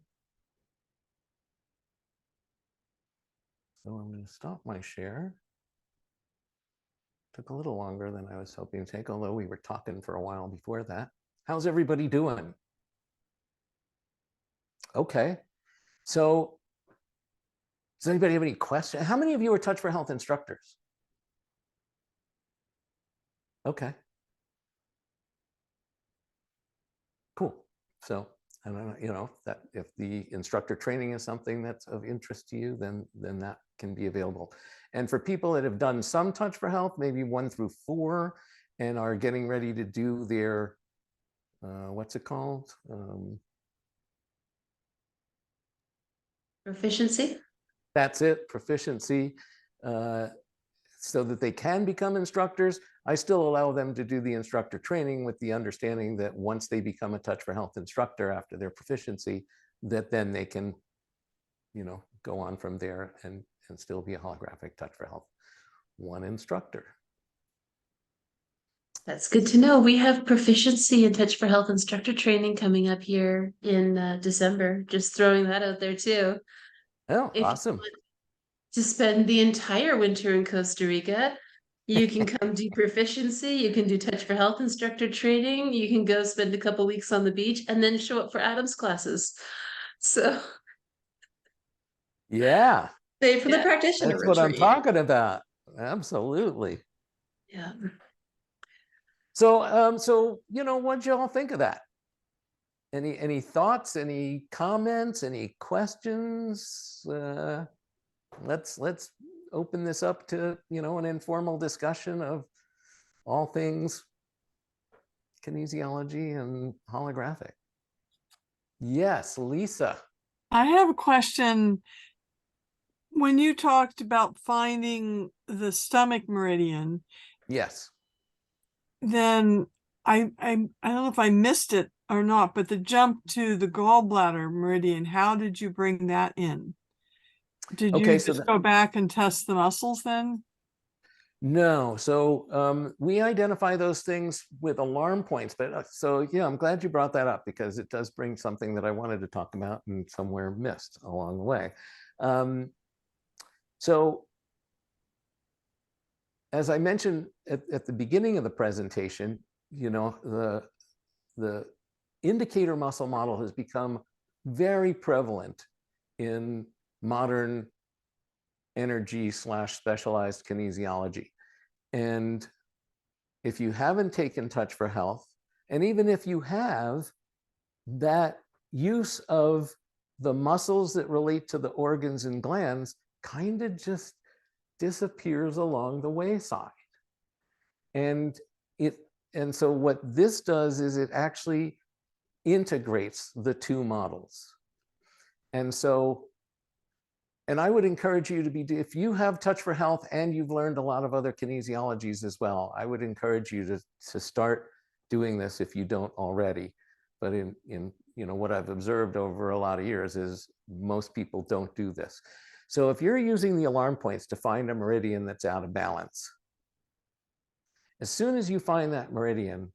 So I'm going to stop my share. Took a little longer than I was hoping to take, although we were talking for a while before that. How's everybody doing? Okay, so does anybody have any questions? How many of you are Touch for Health instructors? Okay. Cool. So I don't know, you know, that if the instructor training is something that's of interest to you, then that can be available. And for people that have done some Touch for Health, maybe 1 through 4, and are getting ready to do their, what's it called? Proficiency. That's it, proficiency, so that they can become instructors. I still allow them to do the instructor training with the understanding that once they become a Touch for Health instructor after their proficiency, that then they can, you know, go on from there and still be a holographic Touch for Health 1 instructor. That's good to know. We have proficiency in Touch for Health instructor training coming up here in December. Just throwing that out there too. Oh, If awesome. you want to spend the entire winter in Costa Rica, you can come do proficiency. You can do Touch for Health instructor training. You can go spend a couple weeks on the beach and then show up for Adam's classes. So Yeah, pay for the practitioner that's what I'm retreat. talking about. Absolutely. Yeah. So what'd y'all think of that? Any thoughts, any comments, any questions? Let's open this up to, an informal discussion of all things kinesiology and holographic. Yes, Lisa. I have a question. When you talked about finding the stomach meridian, Yes. then I don't know if I missed it or not, but the jump to the gallbladder meridian, how did you bring that in? Did you Okay, so just go back and test the muscles then? no, so we identify those things with alarm points, but so yeah, I'm glad you brought that up because it does bring something that I wanted to talk about and somewhere missed along the way. So as I mentioned at the beginning of the presentation, the indicator muscle model has become very prevalent in modern energy/specialized kinesiology. And if you haven't taken Touch for Health, and even if you have, that use of the muscles that relate to the organs and glands kind of just disappears along the wayside. And so what this does is it actually integrates the two models. And I would encourage you to if you have Touch for Health and you've learned a lot of other kinesiologies as well, I would encourage you to start doing this if you don't already. But in what I've observed over a lot of years is most people don't do this. So if you're using the alarm points to find a meridian that's out of balance, as soon as you find that meridian,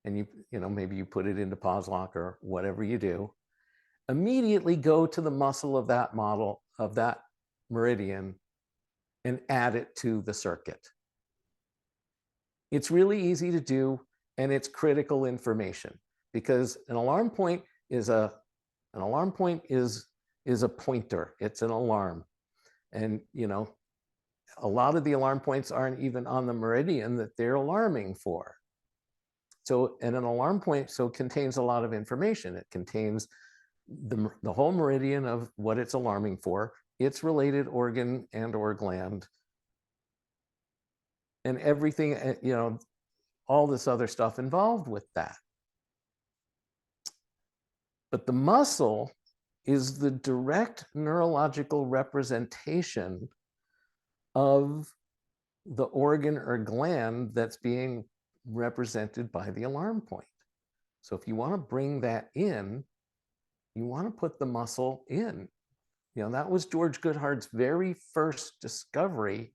and maybe you put it into pause lock or whatever you do, immediately go to the muscle of that model of that meridian and add it to the circuit. It's really easy to do, and it's critical information because an alarm point is a pointer. It's an alarm, and a lot of the alarm points aren't even on the meridian that they're alarming for. So, and an alarm point contains a lot of information. It contains the whole meridian of what it's alarming for, its related organ and or gland, and everything, all this other stuff involved with that. But the muscle is the direct neurological representation of the organ or gland that's being represented by the alarm point. So if you want to bring that in, you want to put the muscle in. That was George Goodhart's very first discovery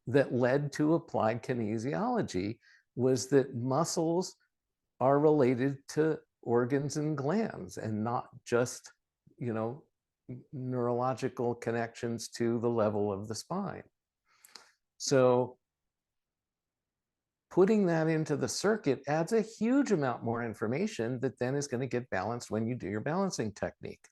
that led to applied kinesiology, was that muscles are related to organs and glands and not just, neurological connections to the level of the spine. So putting that into the circuit adds a huge amount more information that then is going to get balanced when you do your balancing technique.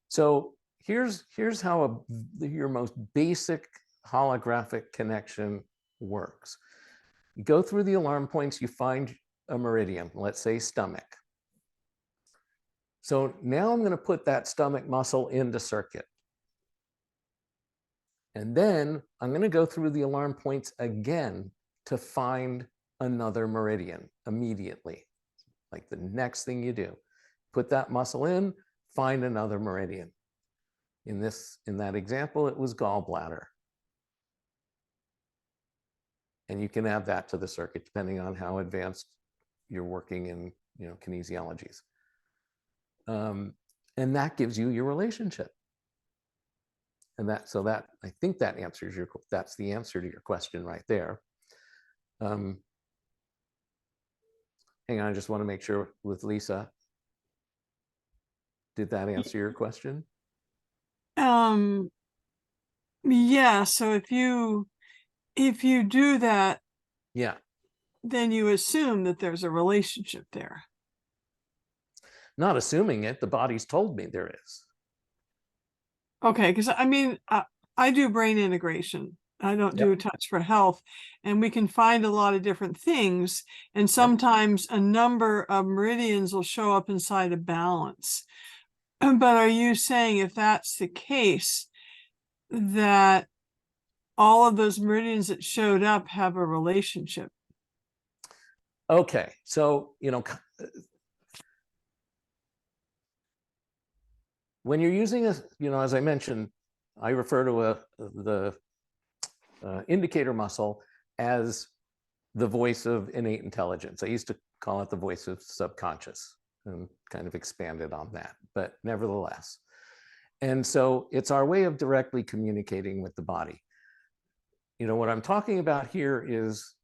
So here's how your most basic holographic connection works. You go through the alarm points, you find a meridian, let's say stomach. So now I'm going to put that stomach muscle into circuit. And then I'm going to go through the alarm points again to find another meridian immediately. Like the next thing you do, put that muscle in, find another meridian. In that example, it was gallbladder. And you can add that to the circuit depending on how advanced you're working in, kinesiologies. And that gives you your relationship. And I think that that's the answer to your question right there. Hang on, I just want to make sure with Lisa. Did that answer your question? Yeah, so if you do that, Yeah. then you assume that there's a relationship there. Not assuming it, the body's told me there is. Okay, because I do brain integration I don't do Touch for Health, and we can find a lot of different things. And sometimes a number of meridians will show up inside a balance. But are you saying if that's the case, that all of those meridians that showed up have a relationship? Okay, so, when you're using as I mentioned, I refer to the indicator muscle as the voice of innate intelligence. I used to call it the voice of subconscious and kind of expanded on that, but nevertheless. And so it's our way of directly communicating with the body. What I'm talking about here is,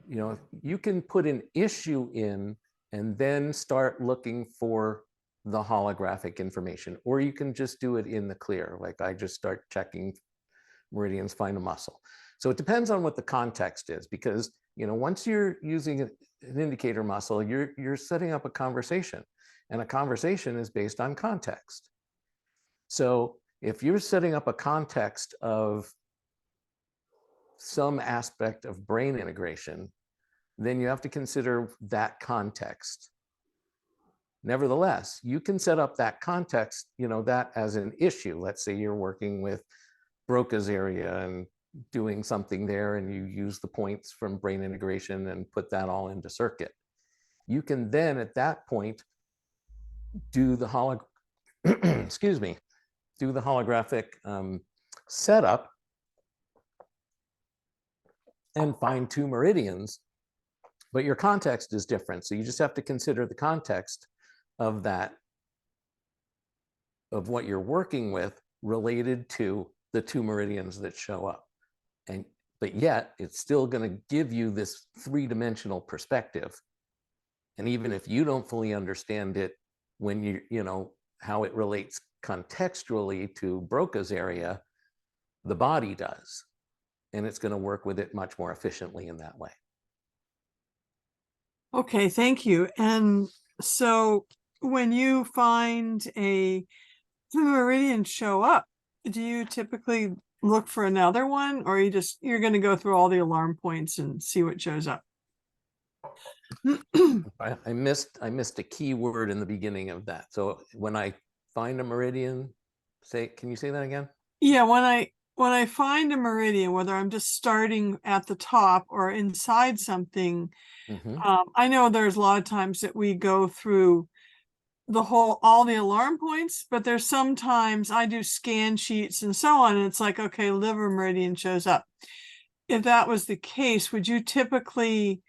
you can put an issue in and then start looking for the holographic information, or you can just do it in the clear. Like I just start checking meridians, find a muscle. So it depends on what the context is, because, once you're using an indicator muscle, you're setting up a conversation, and a conversation is based on context. So if you're setting up a context of some aspect of brain integration, then you have to consider that context. Nevertheless, you can set up that context, that as an issue. Let's say you're working with Broca's area and doing something there, and you use the points from brain integration and put that all into circuit. You can then at that point do the do the holographic setup and find 2 meridians, but your context is different. So you just have to consider the context of that, of what you're working with related to the 2 meridians that show up. But yet it's still going to give you this 3-dimensional perspective. And even if you don't fully understand it, when how it relates contextually to Broca's area, the body does. And it's going to work with it much more efficiently in that way. Okay, thank you. And so when you find a meridian show up, do you typically look for another one, or you're going to go through all the alarm points and see what shows up? I missed a key word in the beginning of that. So when I find a meridian, can you say that again? Yeah, when I find a meridian, whether I'm just starting at the top or inside something, I know there's a lot of times that we go through all the alarm points, but there's sometimes I do scan sheets and so on, and it's like, okay, liver meridian shows up. If that was the case, would you typically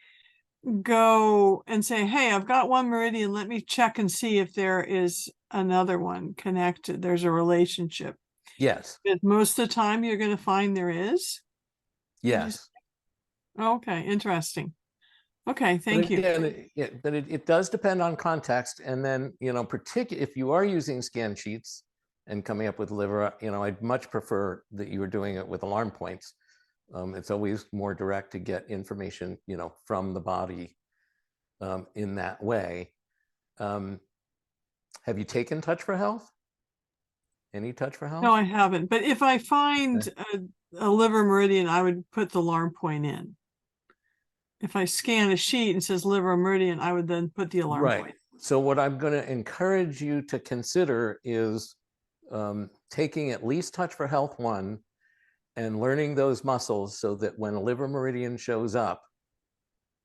go and say, hey, I've got one meridian, let me check and see if there is another one connected, there's a relationship? Yes. Most of the time you're going to find there is? Yes. Okay, interesting. Okay, thank you. But it does depend on context. And then, particularly if you are using scan sheets and coming up with liver, I'd much prefer that you were doing it with alarm points. It's always more direct to get information, from the body in that way. Have you taken Touch for Health? Any Touch for Health? No, I haven't. But if I find a liver meridian, I would put the alarm point in. If I scan a sheet and says liver meridian, I would then put the alarm point. So what I'm going to encourage you to consider is taking at least Touch for Health 1 and learning those muscles so that when a liver meridian shows up,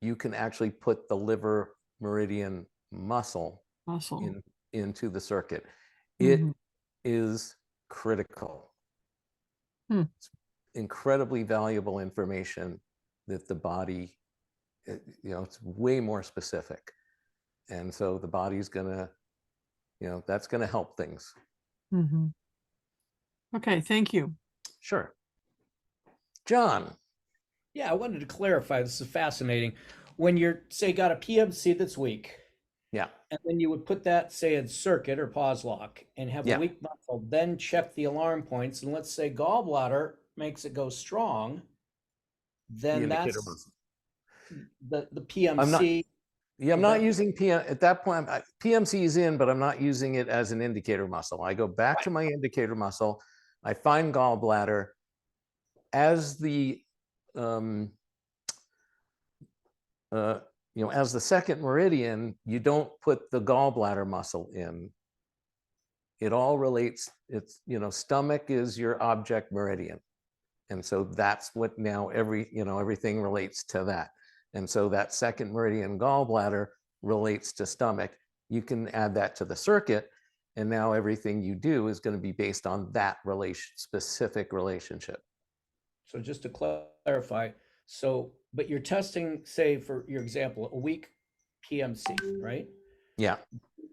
you can actually put the liver meridian muscle into the circuit. It is critical. It's incredibly valuable information that the body, it's way more specific. And so the body's gonna, that's gonna help things. Okay, thank you. Sure. John. Yeah, I wanted to clarify, this is fascinating. When you're, say, got a PMC that's weak, yeah, and then you would put that, say, in circuit or pause lock and have a weak muscle, then check the alarm points, and let's say gallbladder makes it go strong, then that's the PMC. I'm not using at that point. PMC is in, but I'm not using it as an indicator muscle. I go back to my indicator muscle. I find gallbladder. As the as the second meridian, you don't put the gallbladder muscle in. It all relates. It's, stomach is your object meridian. And so that's what now everything relates to that. And so that second meridian gallbladder relates to stomach. You can add that to the circuit, and now everything you do is going to be based on that specific relationship. So just to clarify, but you're testing, say for your example, a weak PMC, right? Yeah.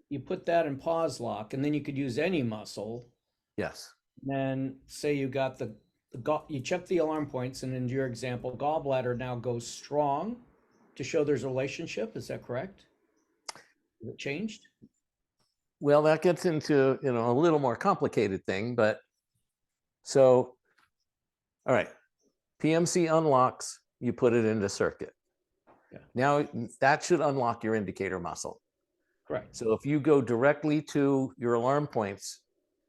You put that in pause lock, and then you could use any muscle. Yes. Then say you got you check the alarm points, and in your example, gallbladder now goes strong to show there's a relationship. Is that correct? Has it changed? Well, that gets into, a little more complicated thing, but so, all right, PMC unlocks, you put it into circuit. Yeah. Now that should unlock your indicator muscle. Correct. So if you go directly to your alarm points,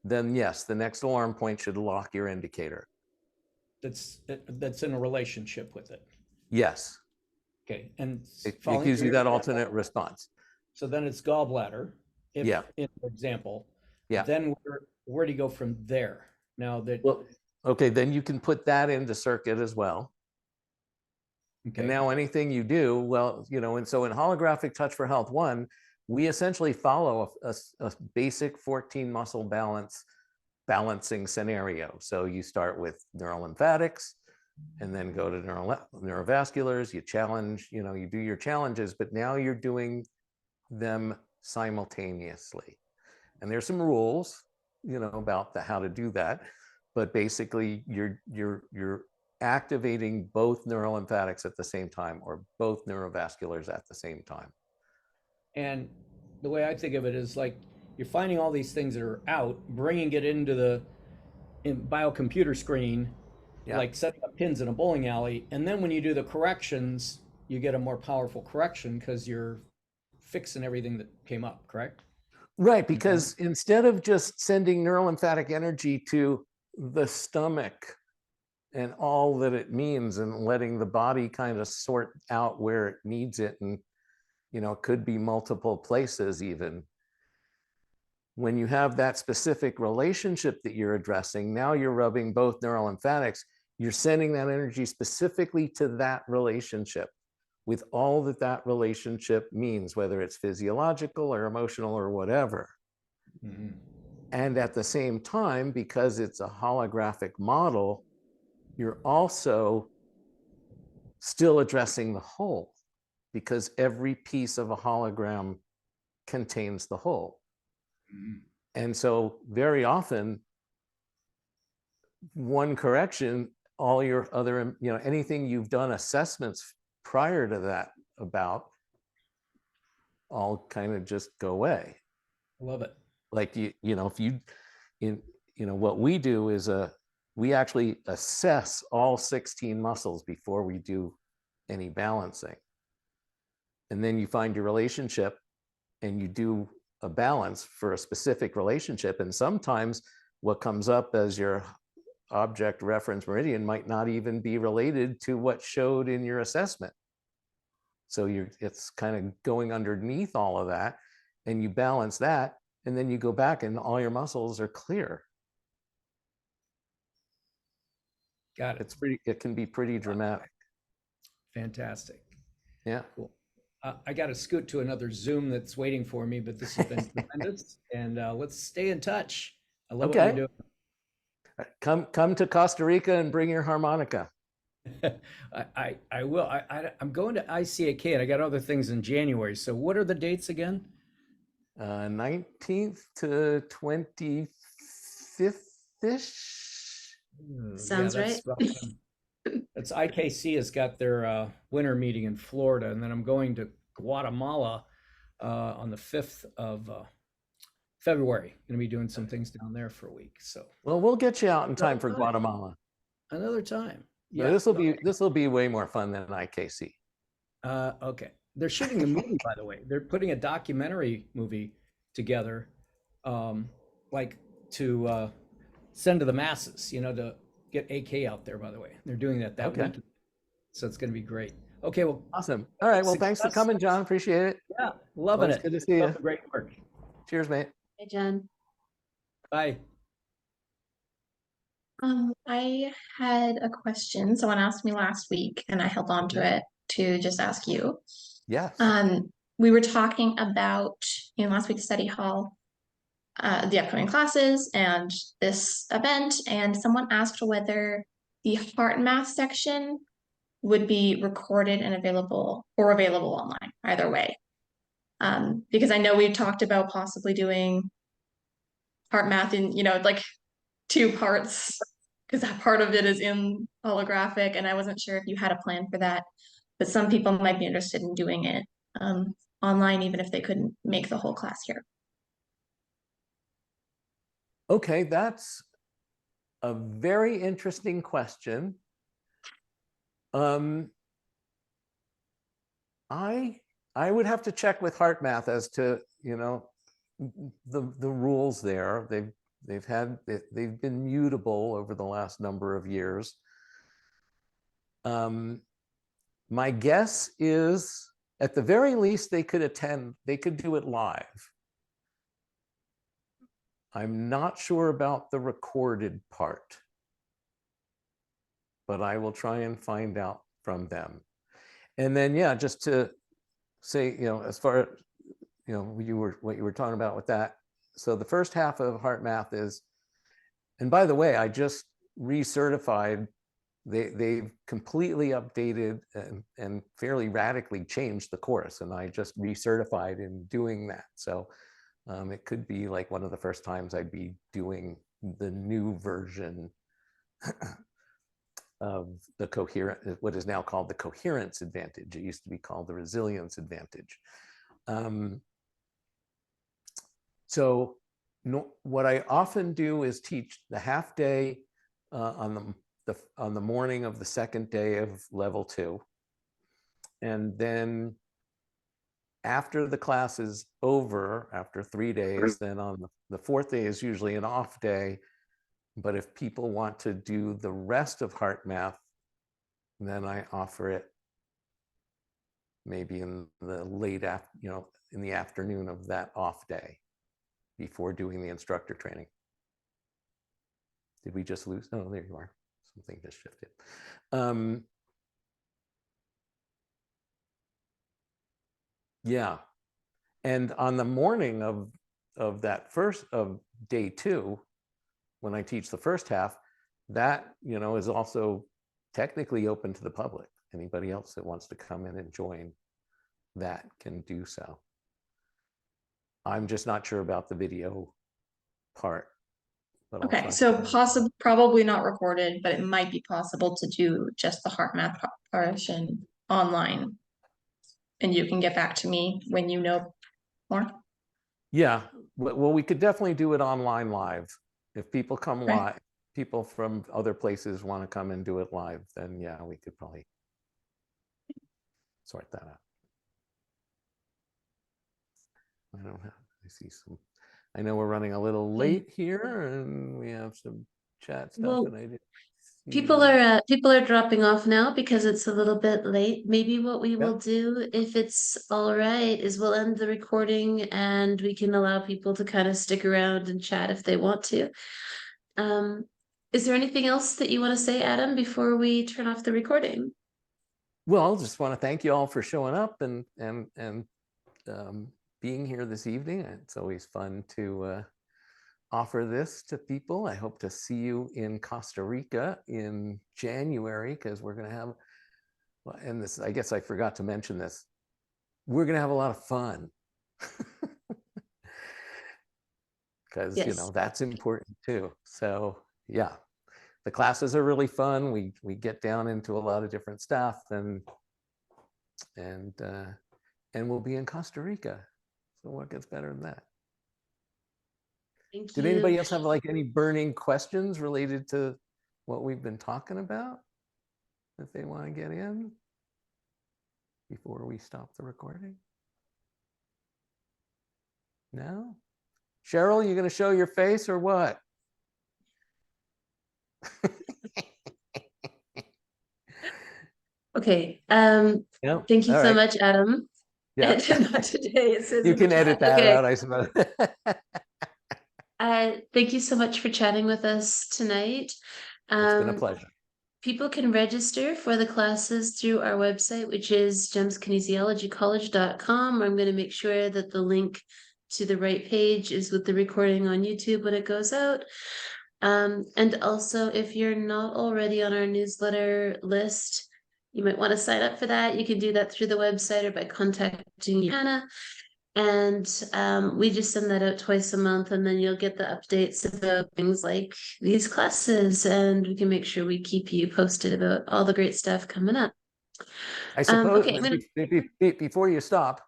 then yes, the next alarm point should lock your indicator. That's in a relationship with it. Yes. Okay. And it gives you that alternate response. So then it's gallbladder. Yeah. In example. Yeah. Then where do you go from there? Now that. Well, okay, then you can put that into circuit as well. Okay. And now anything you do, well, and so in Holographic Touch for Health 1, we essentially follow a basic 14 muscle balancing scenario. So you start with neurolymphatics and then go to neurovasculars, you challenge, you do your challenges, but now you're doing them simultaneously. And there's some rules, about how to do that. But basically you're activating both neurolymphatics at the same time or both neurovasculars at the same time. And the way I think of it is like you're finding all these things that are out, bringing it into the biocomputer screen, like setting up pins in a bowling alley. And then when you do the corrections, you get a more powerful correction because you're fixing everything that came up, correct? Right, because instead of just sending neurolymphatic energy to the stomach and all that it means and letting the body kind of sort out where it needs it, and it could be multiple places even. When you have that specific relationship that you're addressing, now you're rubbing both neurolymphatics, you're sending that energy specifically to that relationship with all that relationship means, whether it's physiological or emotional or whatever. Mm-hmm. And at the same time, because it's a holographic model, you're also still addressing the whole, because every piece of a hologram contains the whole. Mm-hmm. And so very often, one correction, all your other, anything you've done assessments prior to that about, all kind of just go away. I love it. Like, if you, what we do is we actually assess all 16 muscles before we do any balancing. And then you find your relationship and you do a balance for a specific relationship. And sometimes what comes up as your object reference meridian might not even be related to what showed in your assessment. So it's kind of going underneath all of that, and you balance that, and then you go back and all your muscles are clear. Got it. It can be pretty dramatic. Fantastic. Yeah. Cool. I got to scoot to another Zoom that's waiting for me, but this has been tremendous. And let's stay in touch. I love what you're doing. Come to Costa Rica and bring your harmonica. I will. I'm going to ICAK, and I got other things in January. So what are the dates again? 19th to 25th-ish. Sounds right. It's IKC has got their winter meeting in Florida, and then I'm going to Guatemala on the 5th of February. Going to be doing some things down there for a week. So well, we'll get you out in time for Guatemala. Another time. Yeah, this will be way more fun than IKC. Okay, they're shooting a movie, by the way. They're putting a documentary movie together, like to send to the masses, to get AK out there, by the way. They're doing that Okay. week. So it's going to be great. Okay, well, Awesome. All right. Well, thanks for success. coming, John. Appreciate it. Yeah, loving Always it. good to see Love you. the great work. Cheers, mate. Hey, John. Bye. I had a question. Someone asked me last week, and I held on to it to just ask you. Yes. We were talking about in last week's study hall, the upcoming classes and this event, and someone asked whether the heart math section would be recorded and available online, either way. Because I know we've talked about possibly doing heart math in, like 2 parts, because that part of it is in holographic, and I wasn't sure if you had a plan for that. But some people might be interested in doing it online, even if they couldn't make the whole class here. Okay, that's a very interesting question. I would have to check with heart math as to, the rules there. They've been mutable over the last number of years. My guess is, at the very least, they could do it live. I'm not sure about the recorded part, but I will try and find out from them. And then, yeah, just to say, as far as, what you were talking about with that. So the first half of heart math is, and by the way, I just recertified. They've completely updated and fairly radically changed the course, and I just recertified in doing that. So it could be like one of the first times I'd be doing the new version of the coherent, what is now called the coherence advantage. It used to be called the resilience advantage. So what I often do is teach the half day on the morning of the second day of level 2. And then after the class is over, after 3 days, then on the 4th day is usually an off day. But if people want to do the rest of heart math, then I offer it maybe in the late in the afternoon of that off day before doing the instructor training. Did we just lose? Oh, there you are. Something just shifted. Yeah. And on the morning of day 2, when I teach the first half, that, is also technically open to the public. Anybody else that wants to come in and join that can do so. I'm just not sure about the video part. But okay, so probably not recorded, but it might be possible to do just the heart math portion online. And you can get back to me when you know more. Yeah, well, we could definitely do it online live. If people come live, people from other places want to come and do it live, then yeah, we could probably sort that out. I don't know. I see some. I know we're running a little late here, and we have some chat stuff. Well, and I didn't see. People are dropping off now because it's a little bit late. Maybe what we will do, if it's all right, is we'll end the recording and we can allow people to kind of stick around and chat if they want to. Is there anything else that you want to say, Adam, before we turn off the recording? Well, just want to thank you all for showing up and being here this evening. It's always fun to offer this to people. I hope to see you in Costa Rica in January, because we're going to have, and this, I guess I forgot to mention this, we're going to have a lot of fun. Because, that's important too. So yeah, the classes are really fun. We get down into a lot of different stuff, and we'll be in Costa Rica. So what gets better than that? Thank you. Did anybody else have like any burning questions related to what we've been talking about that they want to get in before we stop the recording? No? Cheryl, you going to show your face or what? Okay, Yeah. thank you all so right. much, Adam. Yeah. And not today, it says You in the can edit chat. that Okay. out, I suppose. Thank you so much for chatting with us tonight. It's been a pleasure. People can register for the classes through our website, which is gemskinesiologycollege.com. I'm going to make sure that the link to the right page is with the recording on YouTube when it goes out. And also, if you're not already on our newsletter list, you might want to sign up for that. You can do that through the website or by contacting Hannah. And we just send that out twice a month, and then you'll get the updates about things like these classes, and we can make sure we keep you posted about all the great stuff coming up. I suppose Okay, before you stop,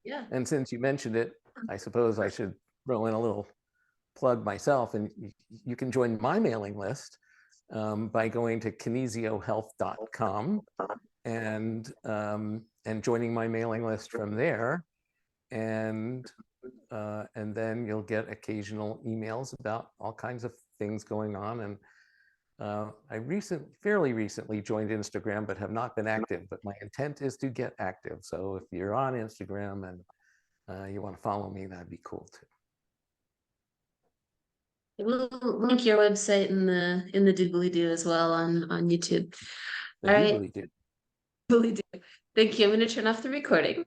yeah. and since you mentioned it, I suppose I should throw in a little plug myself, and you can join my mailing list by going to kinesiohealth.com and joining my mailing list from there. And then you'll get occasional emails about all kinds of things going on. And I fairly recently joined Instagram, but have not been active. But my intent is to get active. So if you're on Instagram and you want to follow me, that'd be cool too. We'll link your website in the doobly-doo as well on YouTube. All right. Doobly-doo. Doobly-doo. Thank you. I'm going to turn off the recording.